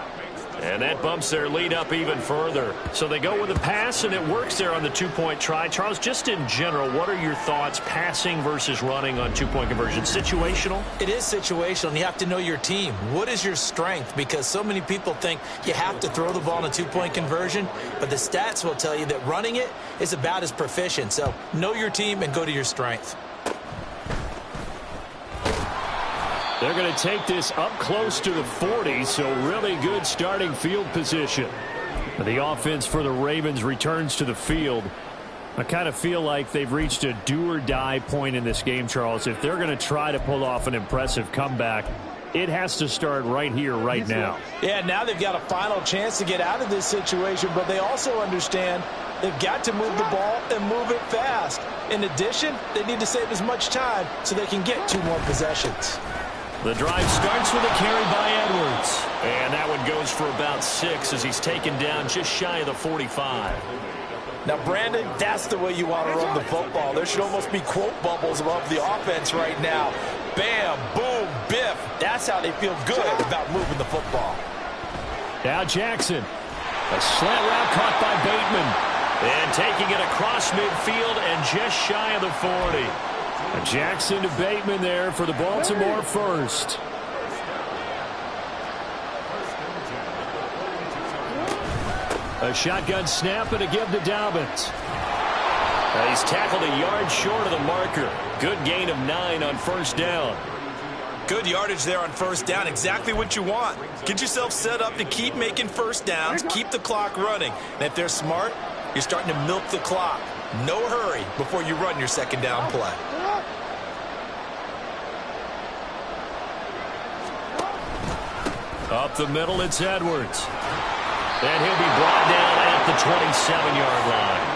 And that bumps their lead up even further. So they go with a pass, and it works there on the two-point try. Charles, just in general, what are your thoughts passing versus running on two-point conversion? Situational? It is situational, and you have to know your team. What is your strength? Because so many people think you have to throw the ball in a two-point conversion, but the stats will tell you that running it is about as proficient. So know your team and go to your strength. They're going to take this up close to the 40, so really good starting field position. The offense for the Ravens returns to the field. I kind of feel like they've reached a do-or-die point in this game, Charles. If they're going to try to pull off an impressive comeback, it has to start right here, right now. Yeah, now they've got a final chance to get out of this situation, but they also understand they've got to move the ball and move it fast. In addition, they need to save as much time so they can get 2 more possessions. The drive starts with a carry by Edwards. And that one goes for about 6 as he's taken down just shy of the 45. Now, Brandon, that's the way you want to run the football. There should almost be quote bubbles above the offense right now. Bam, boom, biff. That's how they feel good about moving the football. Now Jackson. A slant route caught by Bateman. And taking it across midfield and just shy of the 40. Jackson to Bateman there for the Baltimore first. A shotgun snap and a give to Dobbins. He's tackled a yard short of the marker. Good gain of 9 on first down. Good yardage there on first down. Exactly what you want. Get yourself set up to keep making first downs, keep the clock running. And if they're smart, you're starting to milk the clock. No hurry before you run your second down play. Up the middle, it's Edwards. And he'll be brought down at the 27-yard line.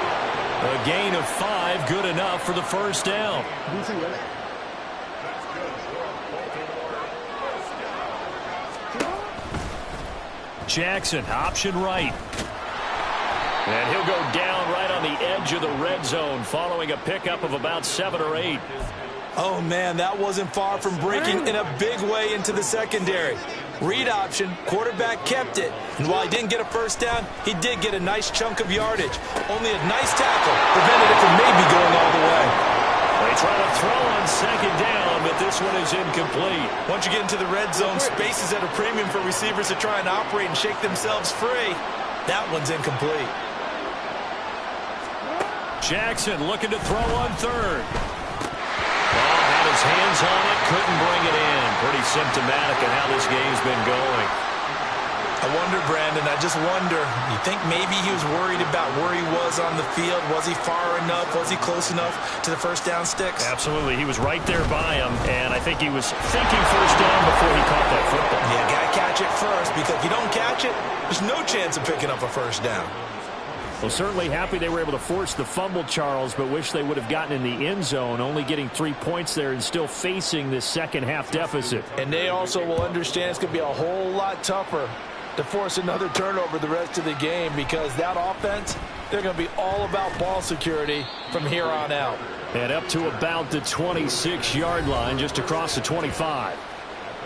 A gain of 5, good enough for the first down. Jackson, option right. And he'll go down right on the edge of the red zone following a pickup of about 7 or 8. Oh, man, that wasn't far from breaking in a big way into the secondary. Read option, quarterback kept it, and while he didn't get a first down, he did get a nice chunk of yardage. Only a nice tackle prevented it from maybe going all the way. They try to throw on second down, but this one is incomplete. Once you get into the red zone, space is at a premium for receivers to try and operate and shake themselves free. That one's incomplete. Jackson looking to throw on third. Had his hands on it, couldn't bring it in. Pretty symptomatic of how this game's been going. I wonder, Brandon, I just wonder, you think maybe he was worried about where he was on the field? Was he far enough? Was he close enough to the first down sticks? Absolutely. He was right there by him, and I think he was thinking first down before he caught that football. Yeah, got to catch it first, because if you don't catch it, there's no chance of picking up a first down. Well, certainly happy they were able to force the fumble, Charles, but wish they would have gotten in the end zone, only getting 3 points there and still facing this second half deficit. And they also will understand it's going to be a whole lot tougher to force another turnover the rest of the game, because that offense, they're going to be all about ball security from here on out. And up to about the 26-yard line, just across the 25.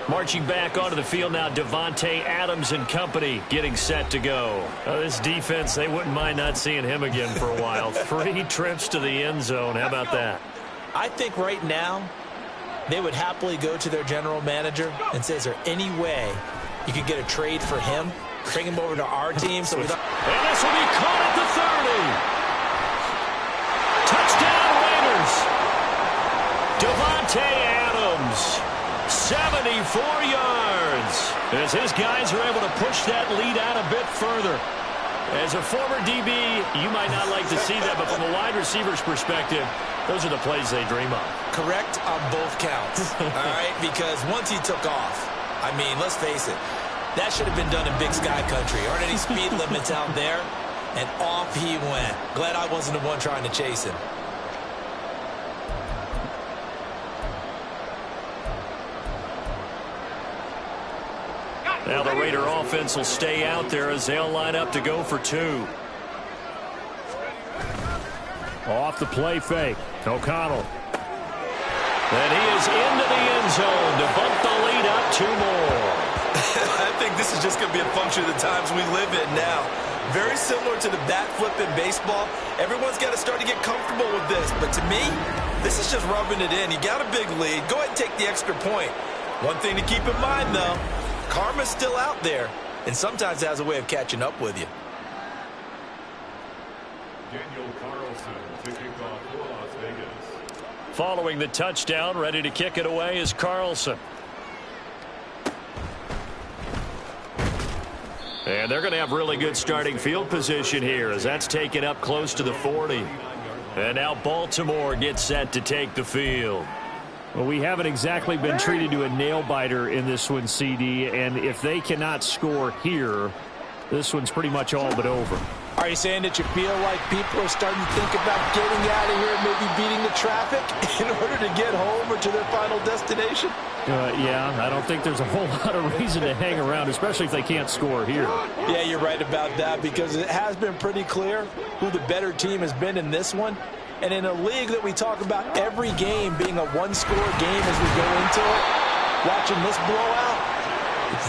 Marching back onto the field now, Davante Adams and company getting set to go. This defense, they wouldn't mind not seeing him again for a while. 3 trips to the end zone. How about that? I think right now they would happily go to their general manager and say, is there any way you could get a trade for him? Bring him over to our team. So we don't... And this will be caught at the 30. Touchdown Raiders. Davante Adams. 74 yards as his guys are able to push that lead out a bit further. As a former DB, you might not like to see that, but from a wide receiver's perspective, those are the plays they dream of. Correct on both counts, all right? Because once he took off, I mean, let's face it, that should have been done in Big Sky Country. Aren't any speed limits out there? And off he went. Glad I wasn't the one trying to chase him. Now the Raider offense will stay out there as they'll line up to go for 2. Off the play fake. O'Connell. And he is into the end zone to bump the lead up 2 more. I think this is just going to be a function of the times we live in now. Very similar to the bat flip in baseball. Everyone's got to start to get comfortable with this. But to me, this is just rubbing it in. You got a big lead. Go ahead and take the extra point. One thing to keep in mind, though, karma's still out there, and sometimes it has a way of catching up with you. Daniel Carlson to kick off for Las Vegas. Following the touchdown, ready to kick it away is Carlson. And they're going to have really good starting field position here as that's taken up close to the 40. And now Baltimore gets set to take the field. Well, we haven't exactly been treated to a nail-biter in this one, CD, and if they cannot score here, this one's pretty much all but over. Are you saying that you feel like people are starting to think about getting out of here and maybe beating the traffic in order to get home or to their final destination? Yeah, I don't think there's a whole lot of reason to hang around, especially if they can't score here. Yeah, you're right about that because it has been pretty clear who the better team has been in this one. And in a league that we talk about every game being a one-score game as we go into it, watching this blowout,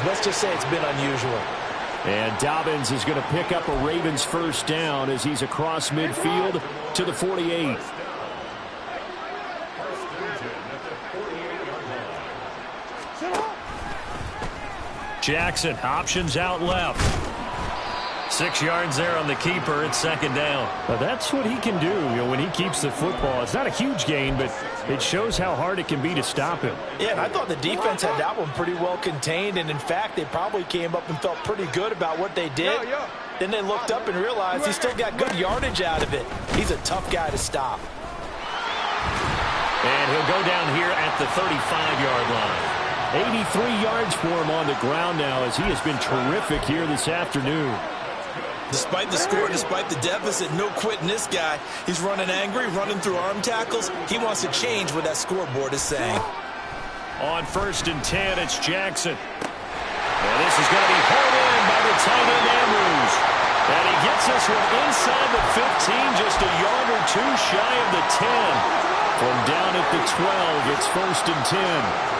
let's just say it's been unusual. And Dobbins is going to pick up a Ravens first down as he's across midfield to the 48. Jackson, options out left. 6 yards there on the keeper. It's second down. Well, that's what he can do, when he keeps the football. It's not a huge gain, but it shows how hard it can be to stop him. Yeah, and I thought the defense had that one pretty well contained, and in fact, they probably came up and felt pretty good about what they did. Then they looked up and realized he still got good yardage out of it. He's a tough guy to stop. And he'll go down here at the 35-yard line. 83 yards for him on the ground now as he has been terrific here this afternoon. Despite the score, despite the deficit, no quitting this guy. He's running angry, running through arm tackles. He wants to change what that scoreboard is saying. On 1st and 10, it's Jackson. And this is going to be hauled in by the tight end Andrews. And he gets this one inside the 15, just a yard or two shy of the 10. From down at the 12, it's 1st and 10.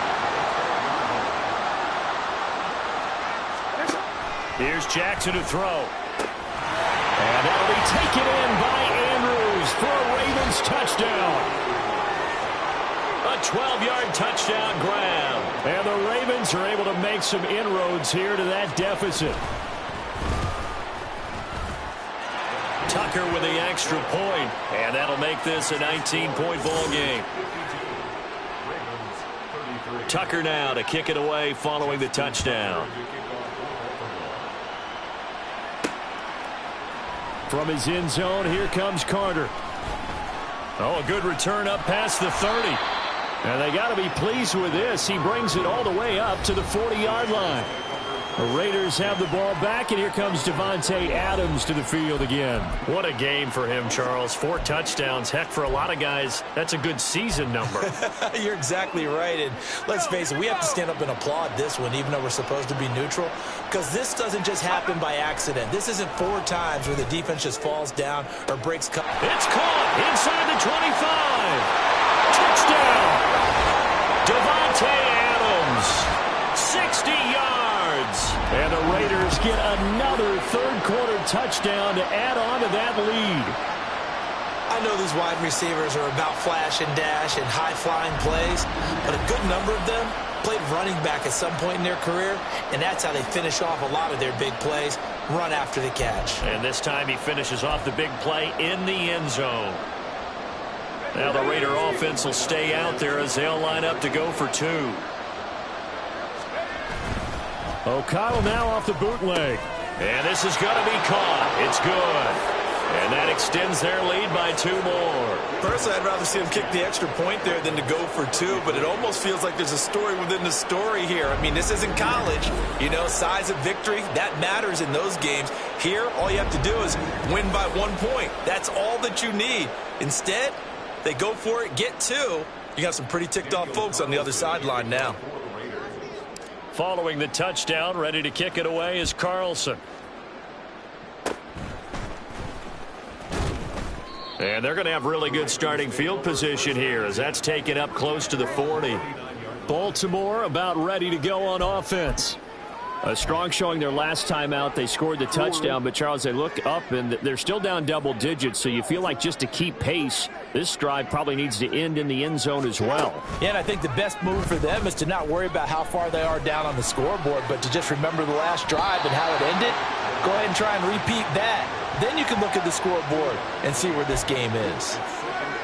Here's Jackson to throw. And that'll be taken in by Andrews for a Ravens touchdown. A 12-yard touchdown grab. And the Ravens are able to make some inroads here to that deficit. Tucker with the extra point. And that'll make this a 19-point ball game. Tucker now to kick it away following the touchdown. From his end zone, here comes Carter. Oh, a good return up past the 30. And they got to be pleased with this. He brings it all the way up to the 40-yard line. The Raiders have the ball back, and here comes Devontae Adams to the field again. What a game for him, Charles. 4 touchdowns. Heck, for a lot of guys, that's a good season number. You're exactly right. And let's face it, we have to stand up and applaud this one, even though we're supposed to be neutral, because this doesn't just happen by accident. This isn't 4 times where the defense just falls down or breaks. It's caught inside the 25. Touchdown. Devontae Adams. 60 yards. And the Raiders get another third-quarter touchdown to add on to that lead. I know these wide receivers are about flash and dash and high-flying plays, but a good number of them played running back at some point in their career, and that's how they finish off a lot of their big plays, run after the catch. And this time he finishes off the big play in the end zone. Now the Raider offense will stay out there as they'll line up to go for 2. O'Connell now off the bootleg. And this is going to be caught. It's good. And that extends their lead by 2 more. Personally, I'd rather see him kick the extra point there than to go for 2, but it almost feels like there's a story within the story here. I mean, this isn't college. You know, size of victory, that matters in those games. Here, all you have to do is win by 1 point. That's all that you need. Instead, they go for it, get 2. You got some pretty ticked off folks on the other sideline now. Following the touchdown, ready to kick it away is Carlson. And they're going to have really good starting field position here as that's taken up close to the 40. Baltimore about ready to go on offense. A strong showing their last time out. They scored the touchdown, but Charles, they look up and they're still down double digits, so you feel like just to keep pace, this drive probably needs to end in the end zone as well. Yeah, and I think the best move for them is to not worry about how far they are down on the scoreboard, but to just remember the last drive and how it ended. Go ahead and try and repeat that. Then you can look at the scoreboard and see where this game is.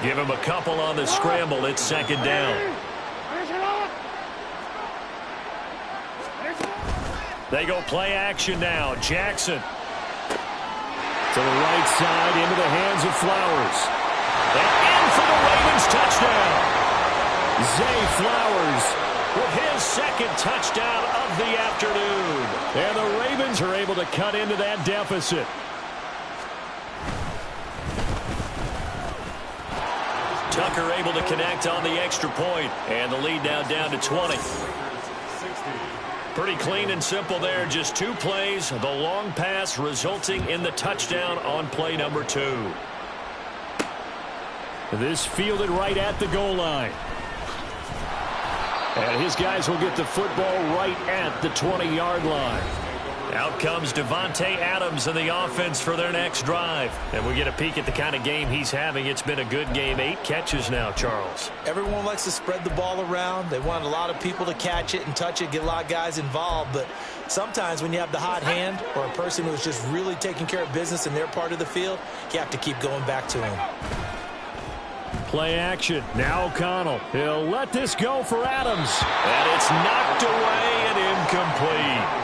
Give him a couple on the scramble. It's second down. They go play action now. Jackson. To the right side, into the hands of Flowers. And in for the Ravens touchdown. Zay Flowers with his second touchdown of the afternoon. And the Ravens are able to cut into that deficit. Tucker able to connect on the extra point. And the lead now down to 20. Pretty clean and simple there. Just 2 plays. The long pass resulting in the touchdown on play number 2. This fielded right at the goal line. And his guys will get the football right at the 20-yard line. Out comes Davante Adams in the offense for their next drive. And we get a peek at the kind of game he's having. It's been a good game. 8 catches now, Charles. Everyone likes to spread the ball around. They want a lot of people to catch it and touch it, get a lot of guys involved. But sometimes when you have the hot hand or a person who's just really taking care of business in their part of the field, you have to keep going back to him. Play action. Now O'Connell. He'll let this go for Adams. And it's knocked away and incomplete.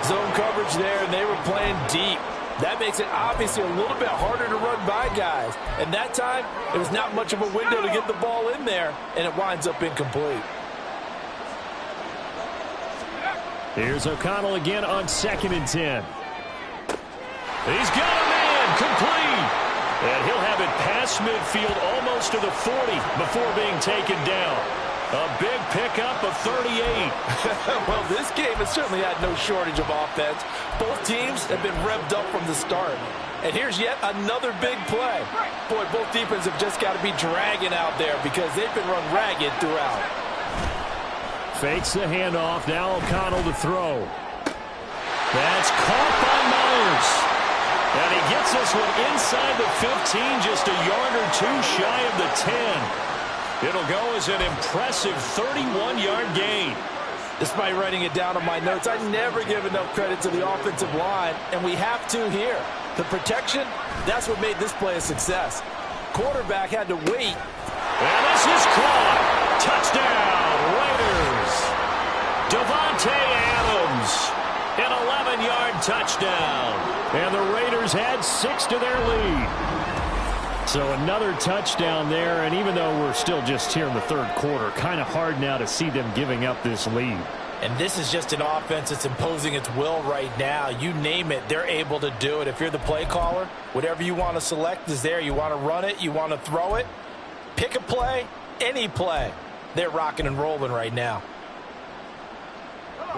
Zone coverage there, and they were playing deep. That makes it obviously a little bit harder to run by guys. And that time, it was not much of a window to get the ball in there, and it winds up incomplete. Here's O'Connell again on 2nd and 10. He's got a man complete. And he'll have it past midfield almost to the 40 before being taken down. A big pickup of 38. Well, this game has certainly had no shortage of offense. Both teams have been revved up from the start. And here's yet another big play. Boy, both defenses have just got to be dragging out there because they've been run ragged throughout. Fakes the handoff. Now O'Connell to throw. That's caught by Myers. And he gets this one inside the 15, just a yard or 2 shy of the 10. It'll go as an impressive 31-yard gain. Despite writing it down on my notes, I never give enough credit to the offensive line, and we have to here. The protection, that's what made this play a success. Quarterback had to wait. And this is caught. Touchdown, Raiders. Davante Adams, an 11-yard touchdown. And the Raiders add 6 to their lead. So another touchdown there, and even though we're still just here in the 3rd quarter, kind of hard now to see them giving up this lead. And this is just an offense that's imposing its will right now. You name it, they're able to do it. If you're the play caller, whatever you want to select is there. You want to run it, you want to throw it, pick a play, any play. They're rocking and rolling right now.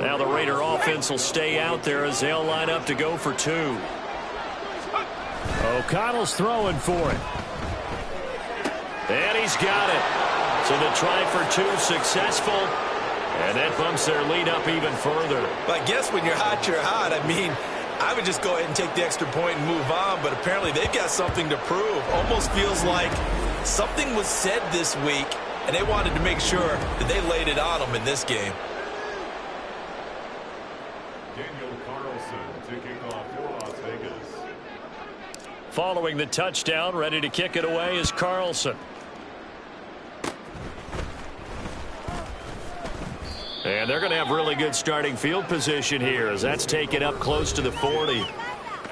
Now the Raider offense will stay out there as they'll line up to go for 2. O'Connell's throwing for it. And he's got it. So the try for 2 successful. And that bumps their lead up even further. But I guess when you're hot, you're hot. I mean, I would just go ahead and take the extra point and move on. But apparently they've got something to prove. Almost feels like something was said this week, and they wanted to make sure that they laid it on them in this game. Following the touchdown, ready to kick it away is Carlson. And they're going to have really good starting field position here as that's taken up close to the 40.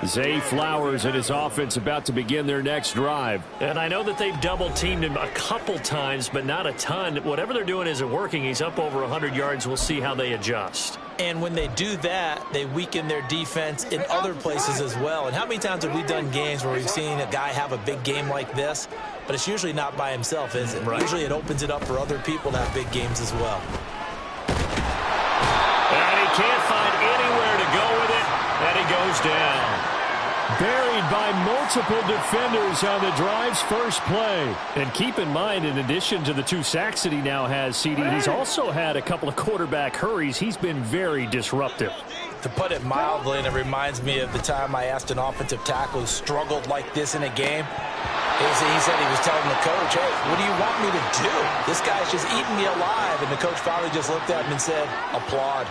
Zay Flowers and his offense about to begin their next drive. And I know that they've double-teamed him a couple times, but not a ton. Whatever they're doing isn't working. He's up over 100 yards. We'll see how they adjust. And when they do that, they weaken their defense in other places as well. And how many times have we done games where we've seen a guy have a big game like this, but it's usually not by himself, is it? Right. Usually it opens it up for other people to have big games as well. And he can't find anywhere to go with it, and he goes down. Buried by multiple defenders on the drive's first play. And keep in mind, in addition to the 2 sacks that he now has, CD, he's also had a couple of quarterback hurries. He's been very disruptive. To put it mildly, and it reminds me of the time I asked an offensive tackle who struggled like this in a game. He said he was telling the coach, hey, what do you want me to do? This guy's just eating me alive. And the coach finally just looked at him and said, applaud.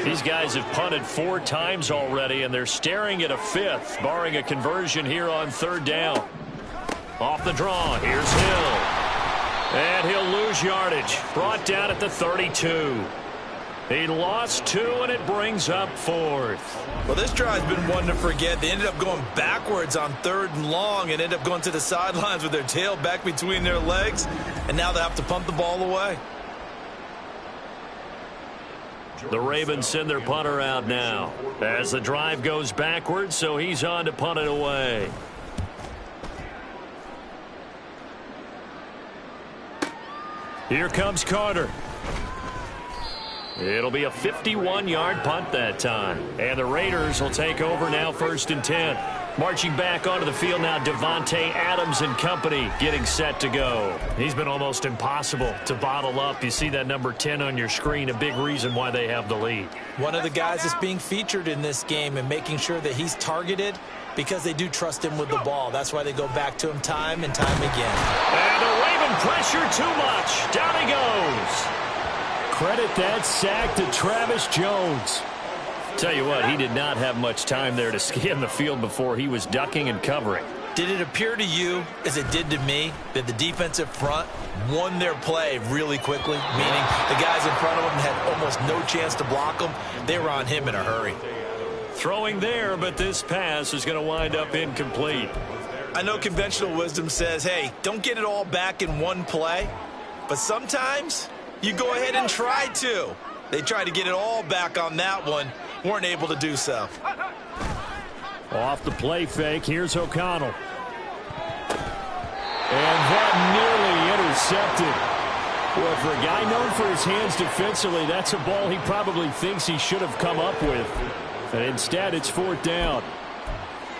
These guys have punted 4 times already, and they're staring at a 5th, barring a conversion here on 3rd down. Off the draw, here's Hill. And he'll lose yardage. Brought down at the 32. He lost 2, and it brings up 4th. Well, this drive's been one to forget. They ended up going backwards on 3rd and long and ended up going to the sidelines with their tail back between their legs, and now they have to punt the ball away. The Ravens send their punter out now as the drive goes backwards, so he's on to punt it away. Here comes Carter. It'll be a 51-yard punt that time. And the Raiders will take over now 1st and 10. Marching back onto the field now, Devontae Adams and company getting set to go. He's been almost impossible to bottle up. You see that number 10 on your screen, a big reason why they have the lead. One of the guys that's being featured in this game and making sure that he's targeted because they do trust him with the ball. That's why they go back to him time and time again. And the Raven pressure too much. Down he goes. Credit that sack to Travis Jones. Tell you what, he did not have much time there to scan the field before he was ducking and covering. Did it appear to you, as it did to me, that the defensive front won their play really quickly? Meaning the guys in front of them had almost no chance to block him. They were on him in a hurry. Throwing there, but this pass is going to wind up incomplete. I know conventional wisdom says, hey, don't get it all back in one play. But sometimes you go ahead and try to. They tried to get it all back on that one. Weren't able to do so. Off the play fake, here's O'Connell. And that nearly intercepted. Well, for a guy known for his hands defensively, that's a ball he probably thinks he should have come up with. And instead, it's 4th down.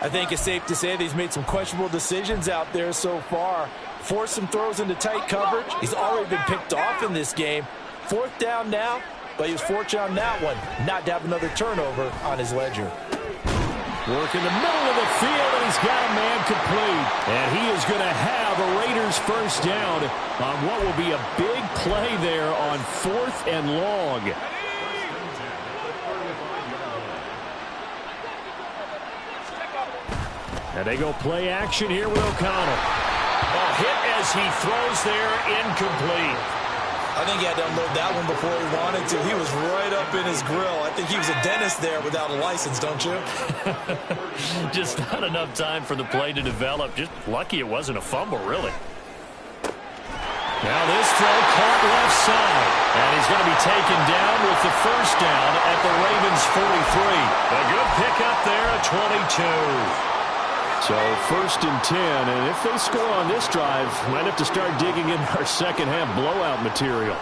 I think it's safe to say that he's made some questionable decisions out there so far. Forced some throws into tight coverage. He's already been picked off in this game. 4th down now. But he was fortunate on that one, not to have another turnover on his ledger. Work in the middle of the field, and he's got a man complete. And he is going to have a Raiders first down on what will be a big play there on 4th and long. And they go play action here with O'Connell. A hit as he throws there, incomplete. I think he had to unload that one before he wanted to. He was right up in his grill. I think he was a dentist there without a license, don't you? Just not enough time for the play to develop. Just lucky it wasn't a fumble, really. Now this throw caught left side. And he's going to be taken down with the first down at the Ravens 43. A good pickup there at 22. So 1st and 10, and if they score on this drive, might have to start digging in our second half blowout material.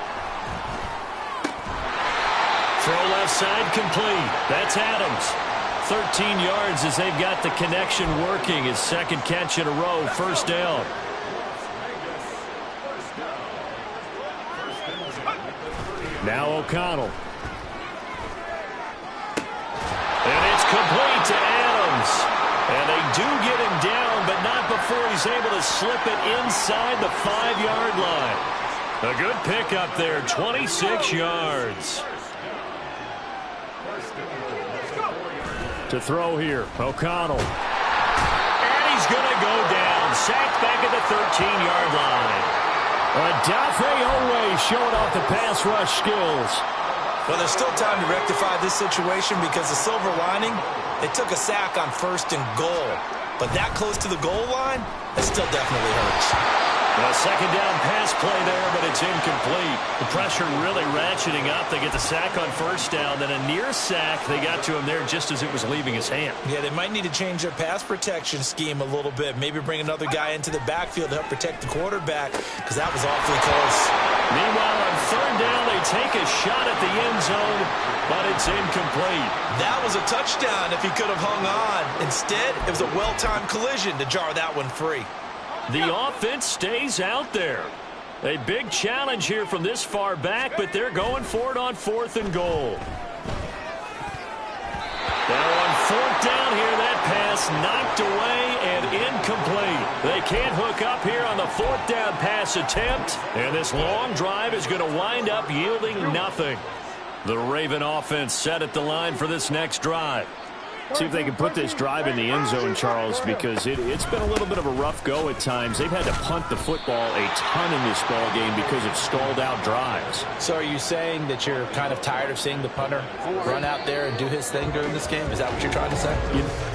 Throw left side complete. That's Adams. 13 yards as they've got the connection working. His second catch in a row, 1st down. Now O'Connell. And it's complete to Adams. And they do get him down, but not before he's able to slip it inside the 5-yard line. A good pickup there, 26 yards. To throw here, O'Connell. And he's going to go down, sacked back at the 13-yard line. Adafe Owe showing off the pass rush skills. Well, there's still time to rectify this situation because the silver lining, they took a sack on 1st and goal. But that close to the goal line, that still definitely hurts. A second down pass play there, but it's incomplete. The pressure really ratcheting up. They get the sack on first down, then a near sack. They got to him there just as it was leaving his hand. Yeah, they might need to change their pass protection scheme a little bit. Maybe bring another guy into the backfield to help protect the quarterback, because that was awfully close. Meanwhile, on third down, they take a shot at the end zone, but it's incomplete. That was a touchdown if he could have hung on. Instead, it was a well-timed collision to jar that one free. The offense stays out there. A big challenge here from this far back, but they're going for it on 4th and goal. Now on 4th down here, that pass knocked away and incomplete. They can't hook up here on the 4th down pass attempt, and this long drive is going to wind up yielding nothing. The Raven offense set at the line for this next drive. See if they can put this drive in the end zone, Charles, because it's been a little bit of a rough go at times. They've had to punt the football a ton in this ball game because of stalled-out drives. So are you saying that you're kind of tired of seeing the punter run out there and do his thing during this game? Is that what you're trying to say?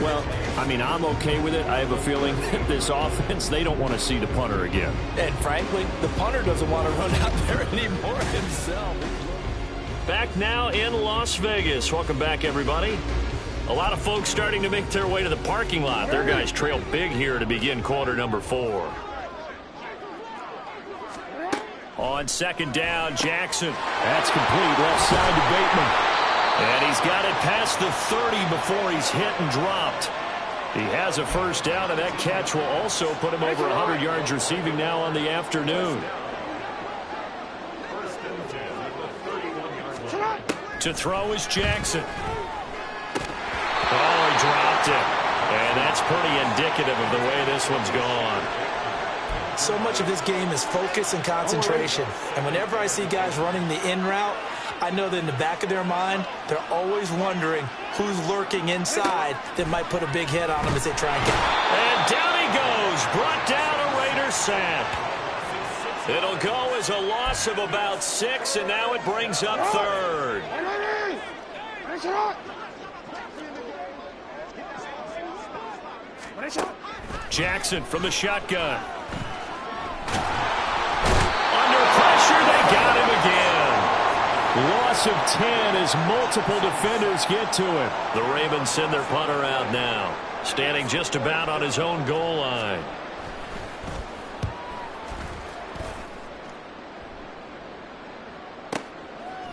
Well, I mean, I'm okay with it. I have a feeling that this offense, they don't want to see the punter again. And frankly, the punter doesn't want to run out there anymore himself. Back now in Las Vegas. Welcome back, everybody. A lot of folks starting to make their way to the parking lot. Their guys trail big here to begin quarter number 4. On second down, Jackson. That's complete. Left side to Bateman. And he's got it past the 30 before he's hit and dropped. He has a first down, and that catch will also put him over 100 yards receiving now on the afternoon. To throw is Jackson. Oh, he dropped it. And that's pretty indicative of the way this one's gone. So much of this game is focus and concentration. And whenever I see guys running the in route, I know that in the back of their mind, they're always wondering who's lurking inside that might put a big hit on them as they try and get it. And down he goes. Brought down a Raider sack. It'll go as a loss of about 6, and now it brings up third. Jackson from the shotgun. Under pressure, they got him again. Loss of 10 as multiple defenders get to it. The Ravens send their punter out now, standing just about on his own goal line.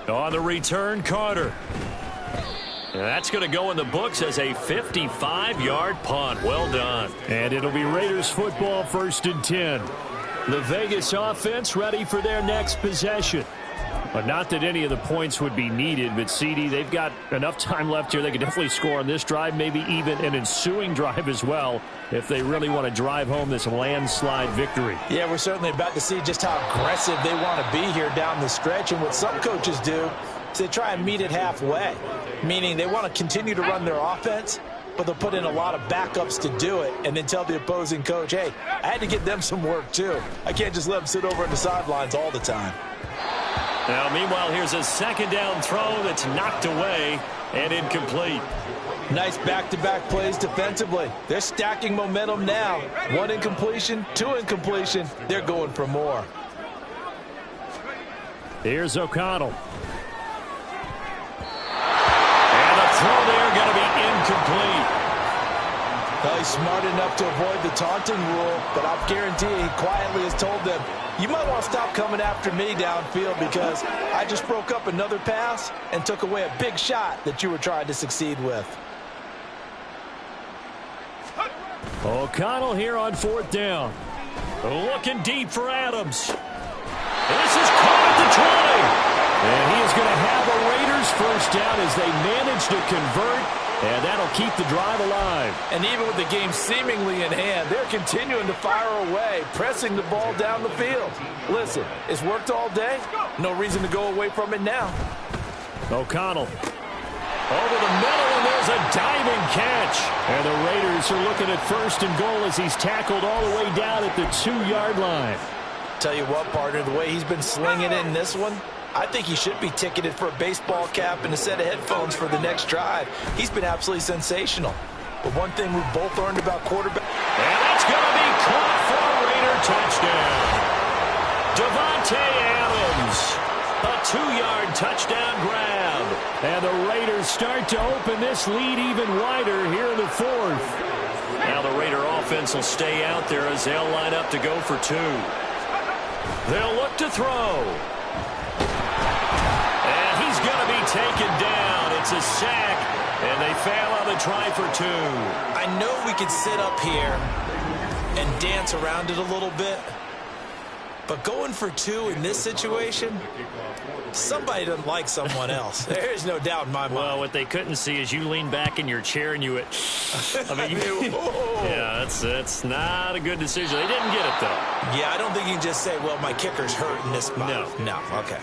On the return, Carter. And that's going to go in the books as a 55-yard punt. Well done. And it'll be Raiders football, 1st and 10. The Vegas offense ready for their next possession. But not that any of the points would be needed, but CD, they've got enough time left here. They could definitely score on this drive, maybe even an ensuing drive as well, if they really want to drive home this landslide victory. Yeah, we're certainly about to see just how aggressive they want to be here down the stretch. And what some coaches do is they try and meet it halfway, meaning they want to continue to run their offense, but they'll put in a lot of backups to do it and then tell the opposing coach, hey, I had to get them some work too. I can't just let them sit over on the sidelines all the time. Now, meanwhile, here's a second down throw that's knocked away and incomplete. Nice back-to-back plays defensively. They're stacking momentum now. 1 incompletion, 2 incompletion. They're going for more. Here's O'Connell. And the throw there going to be incomplete. Well, he's smart enough to avoid the taunting rule, but I guarantee he quietly has told them, you might want to stop coming after me downfield because I just broke up another pass and took away a big shot that you were trying to succeed with. O'Connell here on 4th down. Looking deep for Adams. This is caught at the 20. And he is going to have a Raiders first down as they manage to convert, and that'll keep the drive alive. And even with the game seemingly in hand, they're continuing to fire away, pressing the ball down the field. Listen, it's worked all day. No reason to go away from it now. O'Connell. Over the middle, and there's a diving catch. And the Raiders are looking at 1st and goal as he's tackled all the way down at the 2-yard line. Tell you what, partner, the way he's been slinging it in this one, I think he should be ticketed for a baseball cap and a set of headphones for the next drive. He's been absolutely sensational. But one thing we've both learned about quarterback. And that's going to be caught for a Raider touchdown. 2-yard touchdown grab. And the Raiders start to open this lead even wider here in the fourth. Now the Raider offense will stay out there as they'll line up to go for 2. They'll look to throw. And he's going to be taken down. It's a sack, and they fail on the try for 2. I know we could sit up here and dance around it a little bit, but going for 2 in this situation, somebody doesn't like someone else. There's no doubt in my mind. Well, what they couldn't see is you lean back in your chair and you went, yeah, that's not a good decision. They didn't get it, though. Yeah, I don't think you can just say, well, my kicker's hurt in this spot. No, okay.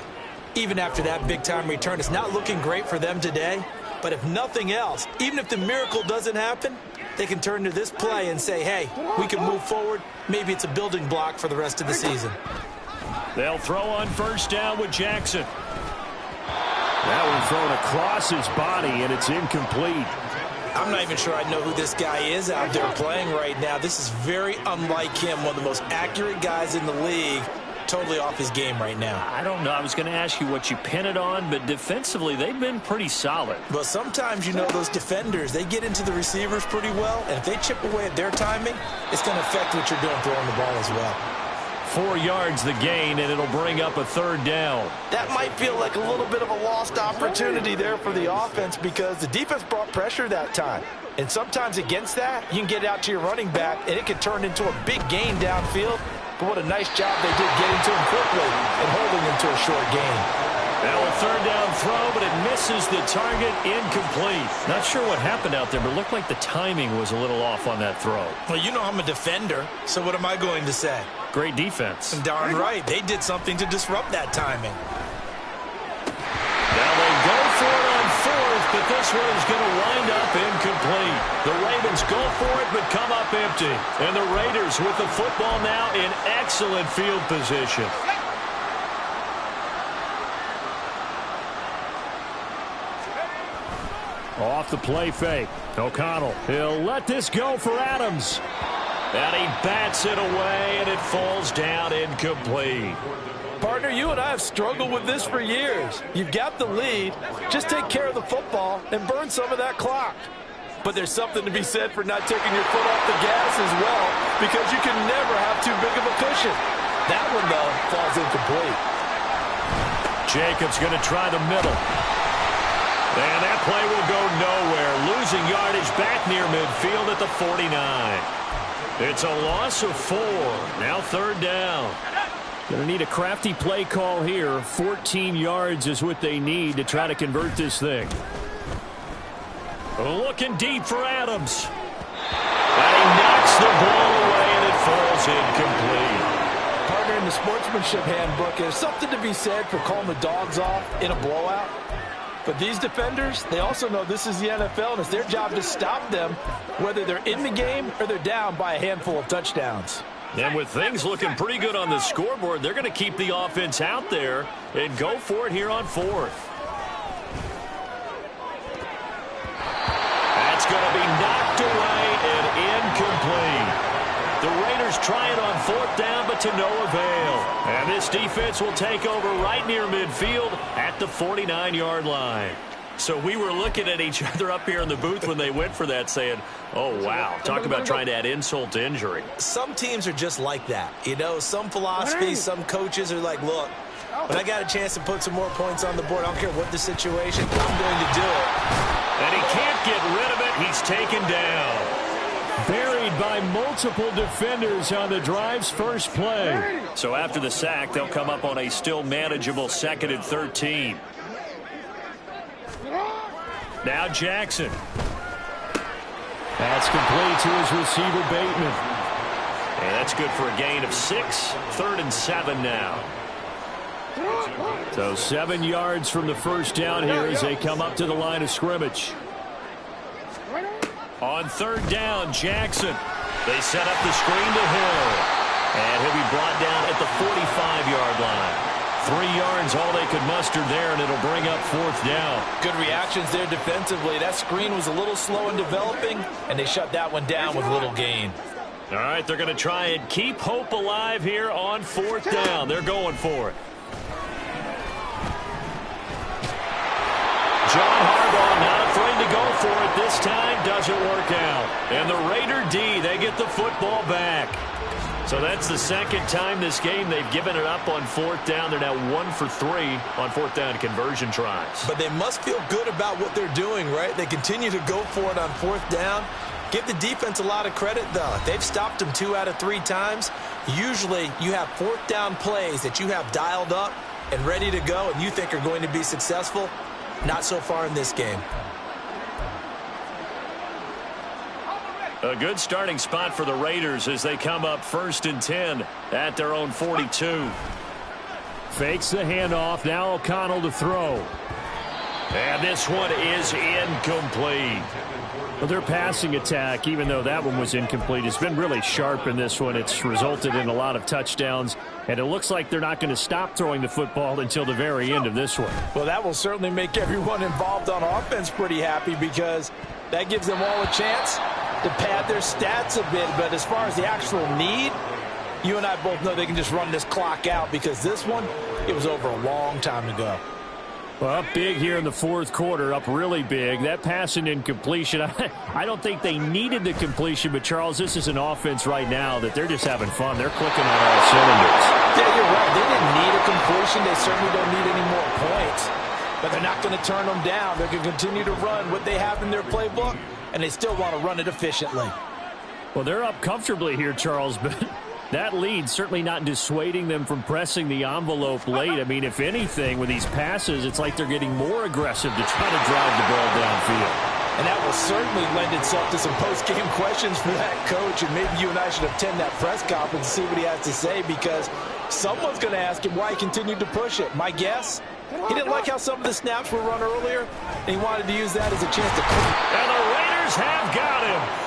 Even after that big-time return, it's not looking great for them today. But if nothing else, even if the miracle doesn't happen, they can turn to this play and say, hey, we can move forward. Maybe it's a building block for the rest of the season. They'll throw on first down with Jackson. That one thrown across his body, and it's incomplete. I'm not even sure I know who this guy is out there playing right now. This is very unlike him, one of the most accurate guys in the league. Totally off his game right now. I don't know. I was going to ask you what you pin it on, but defensively, they've been pretty solid. But sometimes, you know, those defenders, they get into the receivers pretty well, and if they chip away at their timing, it's going to affect what you're doing throwing the ball as well. 4 yards the gain, and it'll bring up a 3rd down. That might feel like a little bit of a lost opportunity there for the offense because the defense brought pressure that time. And sometimes against that, you can get out to your running back, and it can turn into a big gain downfield. But what a nice job they did getting to him quickly and holding him to a short gain. Now a 3rd down throw, but it misses the target, incomplete. Not sure what happened out there, but it looked like the timing was a little off on that throw. Well, you know I'm a defender, so what am I going to say? Great defense. Darn right. They did something to disrupt that timing. Now they go for it on 4th, but this one is going to wind up incomplete. The Ravens go for it, but come up empty. And the Raiders with the football now in excellent field position. Off the play fake. O'Connell, he'll let this go for Adams. And he bats it away, and it falls down incomplete. Partner, you and I have struggled with this for years. You've got the lead. Just take care of the football and burn some of that clock. But there's something to be said for not taking your foot off the gas as well, because you can never have too big of a cushion. That one, though, falls incomplete. Jacobs going to try the middle. And that play will go nowhere. Losing yardage back near midfield at the 49. It's a loss of 4. Now 3rd down. Going to need a crafty play call here. 14 yards is what they need to try to convert this thing. Looking deep for Adams. And he knocks the ball away, and it falls incomplete. Partner, in the sportsmanship handbook, there's something to be said for calling the dogs off in a blowout. But these defenders, they also know this is the NFL, and it's their job to stop them, whether they're in the game or they're down by a handful of touchdowns. And with things looking pretty good on the scoreboard, they're going to keep the offense out there and go for it here on 4th. That's going to be knocked away and incomplete. The Raiders try it on 4th down, but to no avail. And this defense will take over right near midfield at the 49-yard line. So we were looking at each other up here in the booth when they went for that, saying, oh, wow, talk about trying to add insult to injury. Some teams are just like that. You know, some philosophies, some coaches are like, look, when I got a chance to put some more points on the board, I don't care what the situation, I'm going to do it. And he can't get rid of it. He's taken down. Buried by multiple defenders on the drive's first play. So after the sack, they'll come up on a still manageable 2nd and 13. Now Jackson. That's complete to his receiver, Bateman. And that's good for a gain of 6. 3rd and 7 now. So 7 yards from the first down here as they come up to the line of scrimmage. On 3rd down, Jackson. They set up the screen to Hill. And he'll be brought down at the 45-yard line. 3 yards, all they could muster there, and it'll bring up 4th down. Good reactions there defensively. That screen was a little slow in developing, and they shut that one down with little gain. All right, they're going to try and keep hope alive here on 4th down. They're going for it. John Harbaugh not afraid to go for it this time. Doesn't work out. And the Raider D, they get the football back. So that's the second time this game they've given it up on fourth down. They're now 1 for 3 on fourth down conversion tries. But they must feel good about what they're doing, right? They continue to go for it on fourth down. Give the defense a lot of credit, though. They've stopped them 2 out of 3 times. Usually you have fourth down plays that you have dialed up and ready to go and you think are going to be successful. Not so far in this game. A good starting spot for the Raiders as they come up 1st and 10 at their own 42. Fakes the handoff. Now O'Connell to throw. And this one is incomplete. Well, their passing attack, even though that one was incomplete, has been really sharp in this one. It's resulted in a lot of touchdowns, and it looks like they're not going to stop throwing the football until the very end of this one. Well, that will certainly make everyone involved on offense pretty happy because that gives them all a chance to pad their stats a bit. But as far as the actual need, you and I both know they can just run this clock out because this one, it was over a long time ago. Well, up big here in the fourth quarter, up really big. That pass and incompletion, I don't think they needed the completion, but, Charles, this is an offense right now that they're just having fun. They're clicking on all cylinders. Yeah, you're right. They didn't need a completion. They certainly don't need any more points. But they're not going to turn them down. They're going to continue to run what they have in their playbook, and they still want to run it efficiently. Well, they're up comfortably here, Charles, but that lead certainly not dissuading them from pressing the envelope late. I mean, if anything, with these passes, it's like they're getting more aggressive to try to drive the ball downfield. And that will certainly lend itself to some post-game questions for that coach, and maybe you and I should attend that press conference and see what he has to say, because someone's going to ask him why he continued to push it. My guess, he didn't like how some of the snaps were run earlier, and he wanted to use that as a chance to quit. And the Raiders have got him.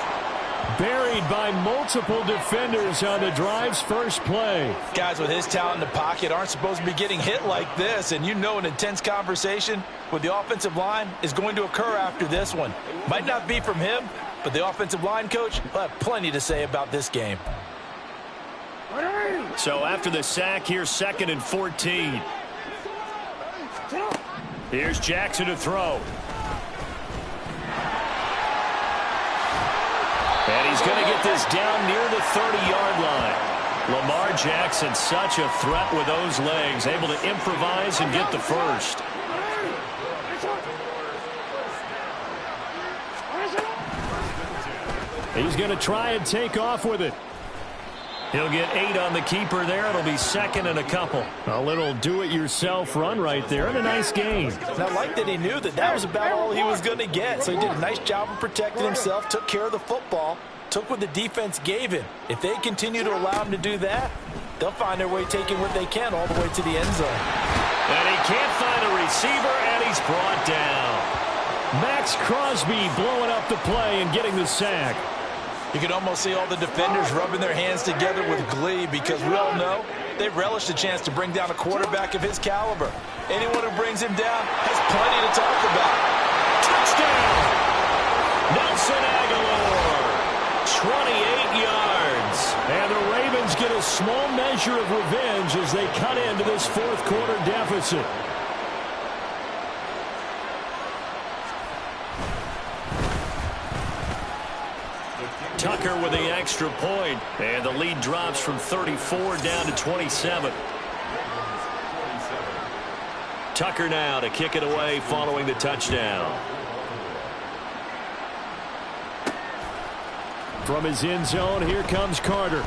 Buried by multiple defenders on the drive's first play. Guys with his talent in the pocket aren't supposed to be getting hit like this, and you know an intense conversation with the offensive line is going to occur after this one. Might not be from him, but the offensive line coach will have plenty to say about this game. So after the sack, here's 2nd and 14. Here's Jackson to throw. And he's going to get this down near the 30-yard line. Lamar Jackson, such a threat with those legs, able to improvise and get the first. He's going to try and take off with it. He'll get 8 on the keeper there. It'll be 2nd and a couple. A little do-it-yourself run right there and a nice game. And I like that he knew that that was about all he was going to get. So he did a nice job of protecting himself, took care of the football, took what the defense gave him. If they continue to allow him to do that, they'll find their way taking what they can all the way to the end zone. And he can't find a receiver, and he's brought down. Max Crosby blowing up the play and getting the sack. You can almost see all the defenders rubbing their hands together with glee because we all know they relish the chance to bring down a quarterback of his caliber. Anyone who brings him down has plenty to talk about. Touchdown! Nelson Aguilar, 28 yards. And the Ravens get a small measure of revenge as they cut into this fourth quarter deficit. Tucker with the extra point, and the lead drops from 34 down to 27. Tucker now to kick it away following the touchdown. From his end zone, here comes Carter.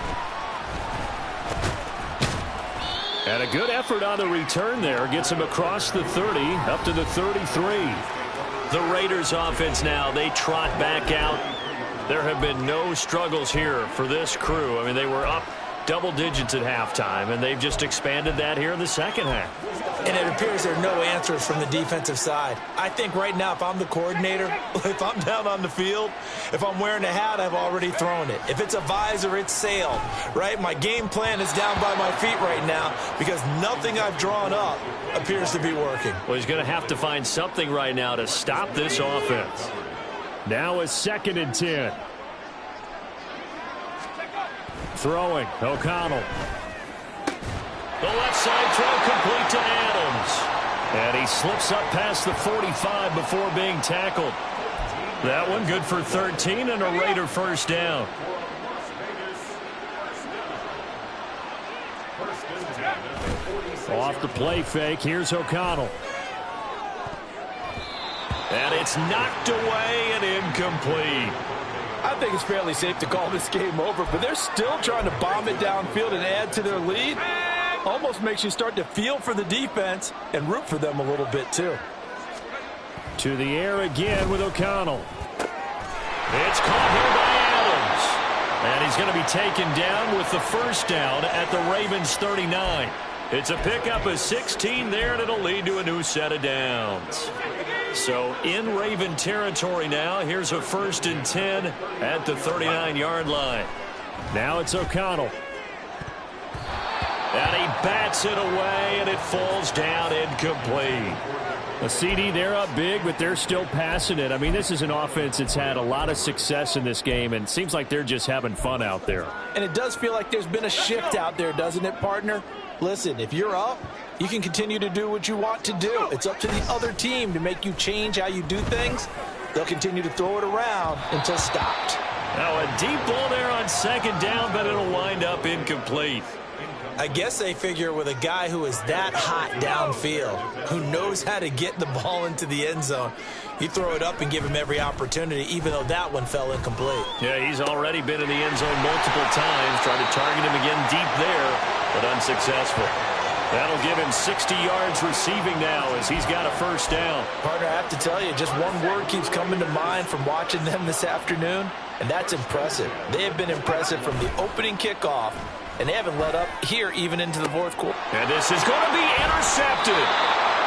And a good effort on the return there. Gets him across the 30, up to the 33. The Raiders offense now, they trot back out. There have been no struggles here for this crew. I mean, they were up double digits at halftime, and they've just expanded that here in the second half. And it appears there are no answers from the defensive side. I think right now, if I'm the coordinator, if I'm down on the field, if I'm wearing a hat, I've already thrown it. If it's a visor, it's sailed, right? My game plan is down by my feet right now because nothing I've drawn up appears to be working. Well, he's going to have to find something right now to stop this offense. Now a 2nd and 10. Throwing, O'Connell. The left side throw complete to Adams. And he slips up past the 45 before being tackled. That one good for 13 and a Raider first down. Off the play fake, here's O'Connell. And it's knocked away and incomplete. I think it's fairly safe to call this game over, but they're still trying to bomb it downfield and add to their lead. Almost makes you start to feel for the defense and root for them a little bit too. To the air again with O'Connell. It's caught here by Adams. And he's going to be taken down with the first down at the Ravens 39. It's a pickup of 16 there, and it'll lead to a new set of downs. So in Raven territory now. Here's a 1st and 10 at the 39-yard line. Now it's O'Connell. And he bats it away, and it falls down incomplete. A CD, they're up big, but they're still passing it. I mean, this is an offense that's had a lot of success in this game, and it seems like they're just having fun out there. And it does feel like there's been a shift out there, doesn't it, partner? Listen, if you're up, you can continue to do what you want to do. It's up to the other team to make you change how you do things. They'll continue to throw it around until stopped. Now a deep ball there on 2nd down, but it'll wind up incomplete. I guess they figure with a guy who is that hot downfield, who knows how to get the ball into the end zone, you throw it up and give him every opportunity, even though that one fell incomplete. Yeah, he's already been in the end zone multiple times, trying to target him again deep there, but unsuccessful. That'll give him 60 yards receiving now as he's got a first down. Partner, I have to tell you, just one word keeps coming to mind from watching them this afternoon, and that's impressive. They have been impressive from the opening kickoff, and they haven't let up here even into the 4th quarter. And this is going to be intercepted.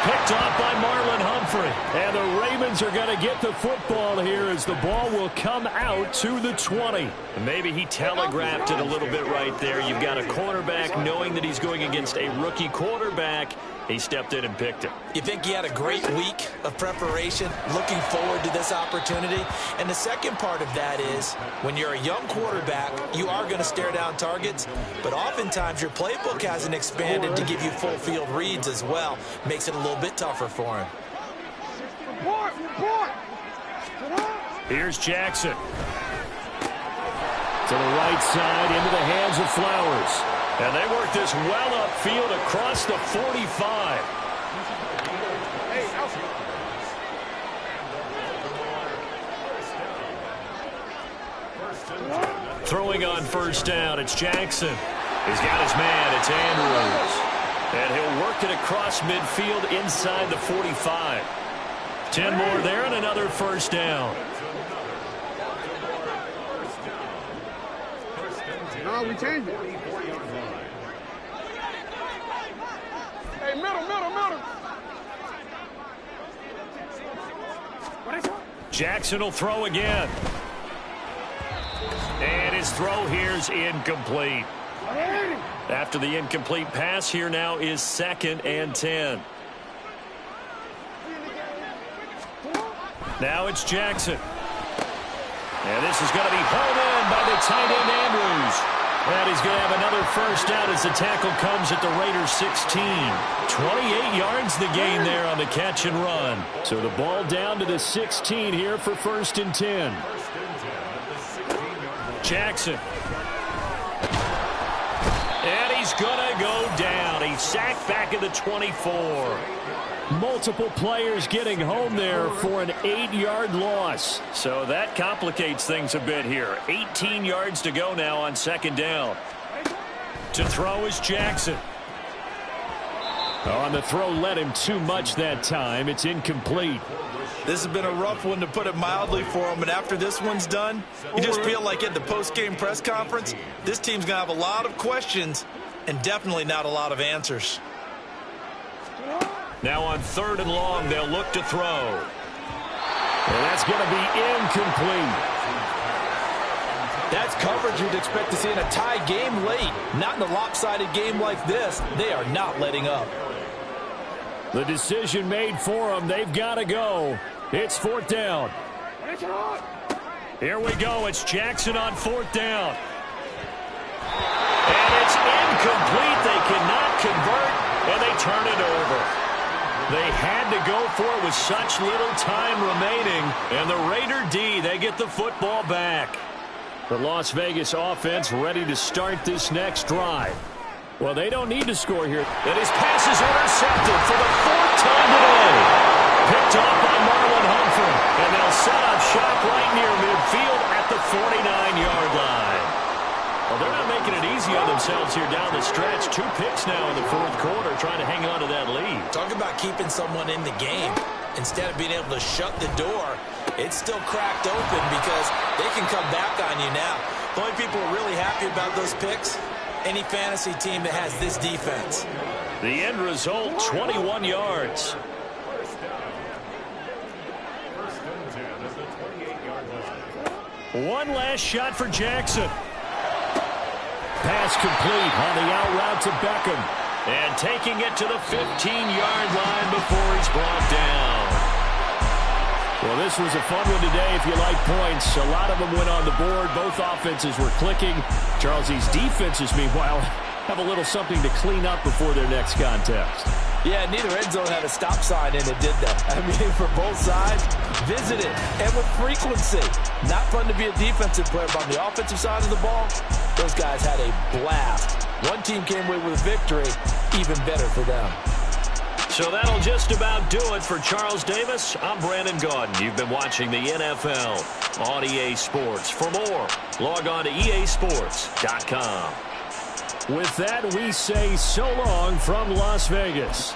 Picked off by Marlon Humphrey. And the Ravens are going to get the football here as the ball will come out to the 20. Maybe he telegraphed it a little bit right there. You've got a quarterback knowing that he's going against a rookie quarterback. He stepped in and picked it. You think he had a great week of preparation, looking forward to this opportunity? And the second part of that is, when you're a young quarterback, you are going to stare down targets, but oftentimes your playbook hasn't expanded to give you full field reads as well. Makes it a little bit tougher for him. Here's Jackson. To the right side, into the hands of Flowers. And they work this well upfield across the 45. Throwing on first down, it's Jackson. He's got his man, it's Andrews. And he'll work it across midfield inside the 45. 10 more there and another first down. No, we changed it. Hey, middle. Jackson will throw again. And his throw here's incomplete. After the incomplete pass, here now is 2nd and 10. Now it's Jackson. And this is going to be hauled in by the tight end Andrews. And he's going to have another first down as the tackle comes at the Raiders 16. 28 yards the gain there on the catch and run. So the ball down to the 16 here for 1st and 10. Jackson. And he's going to go down. He's sacked back at the 24. Multiple players getting home there for an 8-yard loss. So that complicates things a bit here. 18 yards to go now on 2nd down. To throw is Jackson. On the throw, led him too much that time. It's incomplete. This has been a rough one, to put it mildly, for him. And after this one's done, you just feel like at the post-game press conference, this team's going to have a lot of questions and definitely not a lot of answers. Now on 3rd and long, they'll look to throw. And that's going to be incomplete. That's coverage you'd expect to see in a tie game late. Not in a lopsided game like this. They are not letting up. The decision made for them. They've got to go. It's 4th down. Here we go. It's Jackson on 4th down. And it's incomplete. They cannot convert, and they turn it over. They go for it with such little time remaining. And the Raider D, they get the football back. The Las Vegas offense ready to start this next drive. Well, they don't need to score here. And his pass is intercepted for the 4th time today. Picked off by Marlon Humphrey. And they'll set up shop right near midfield at the 49-yard line. Well, they're not making it easy on themselves here down the stretch. 2 picks now in the 4th quarter, trying to hang on to that lead. Talk about keeping someone in the game. Instead of being able to shut the door, it's still cracked open because they can come back on you now. The only people who are really happy about those picks, any fantasy team that has this defense. The end result, 21 yards. One last shot for Jackson. Pass complete on the out route to Beckham. And taking it to the 15-yard line before he's brought down. Well, this was a fun one today if you like points. A lot of them went on the board. Both offenses were clicking. Charles, these defenses, meanwhile, have a little something to clean up before their next contest. Yeah, neither end zone had a stop sign, and it did that. I mean, for both sides, visited, and with frequency. Not fun to be a defensive player, but on the offensive side of the ball, those guys had a blast. One team came away with a victory, even better for them. So that'll just about do it for Charles Davis. I'm Brandon Gaudin. You've been watching the NFL on EA Sports. For more, log on to easports.com. With that, we say so long from Las Vegas.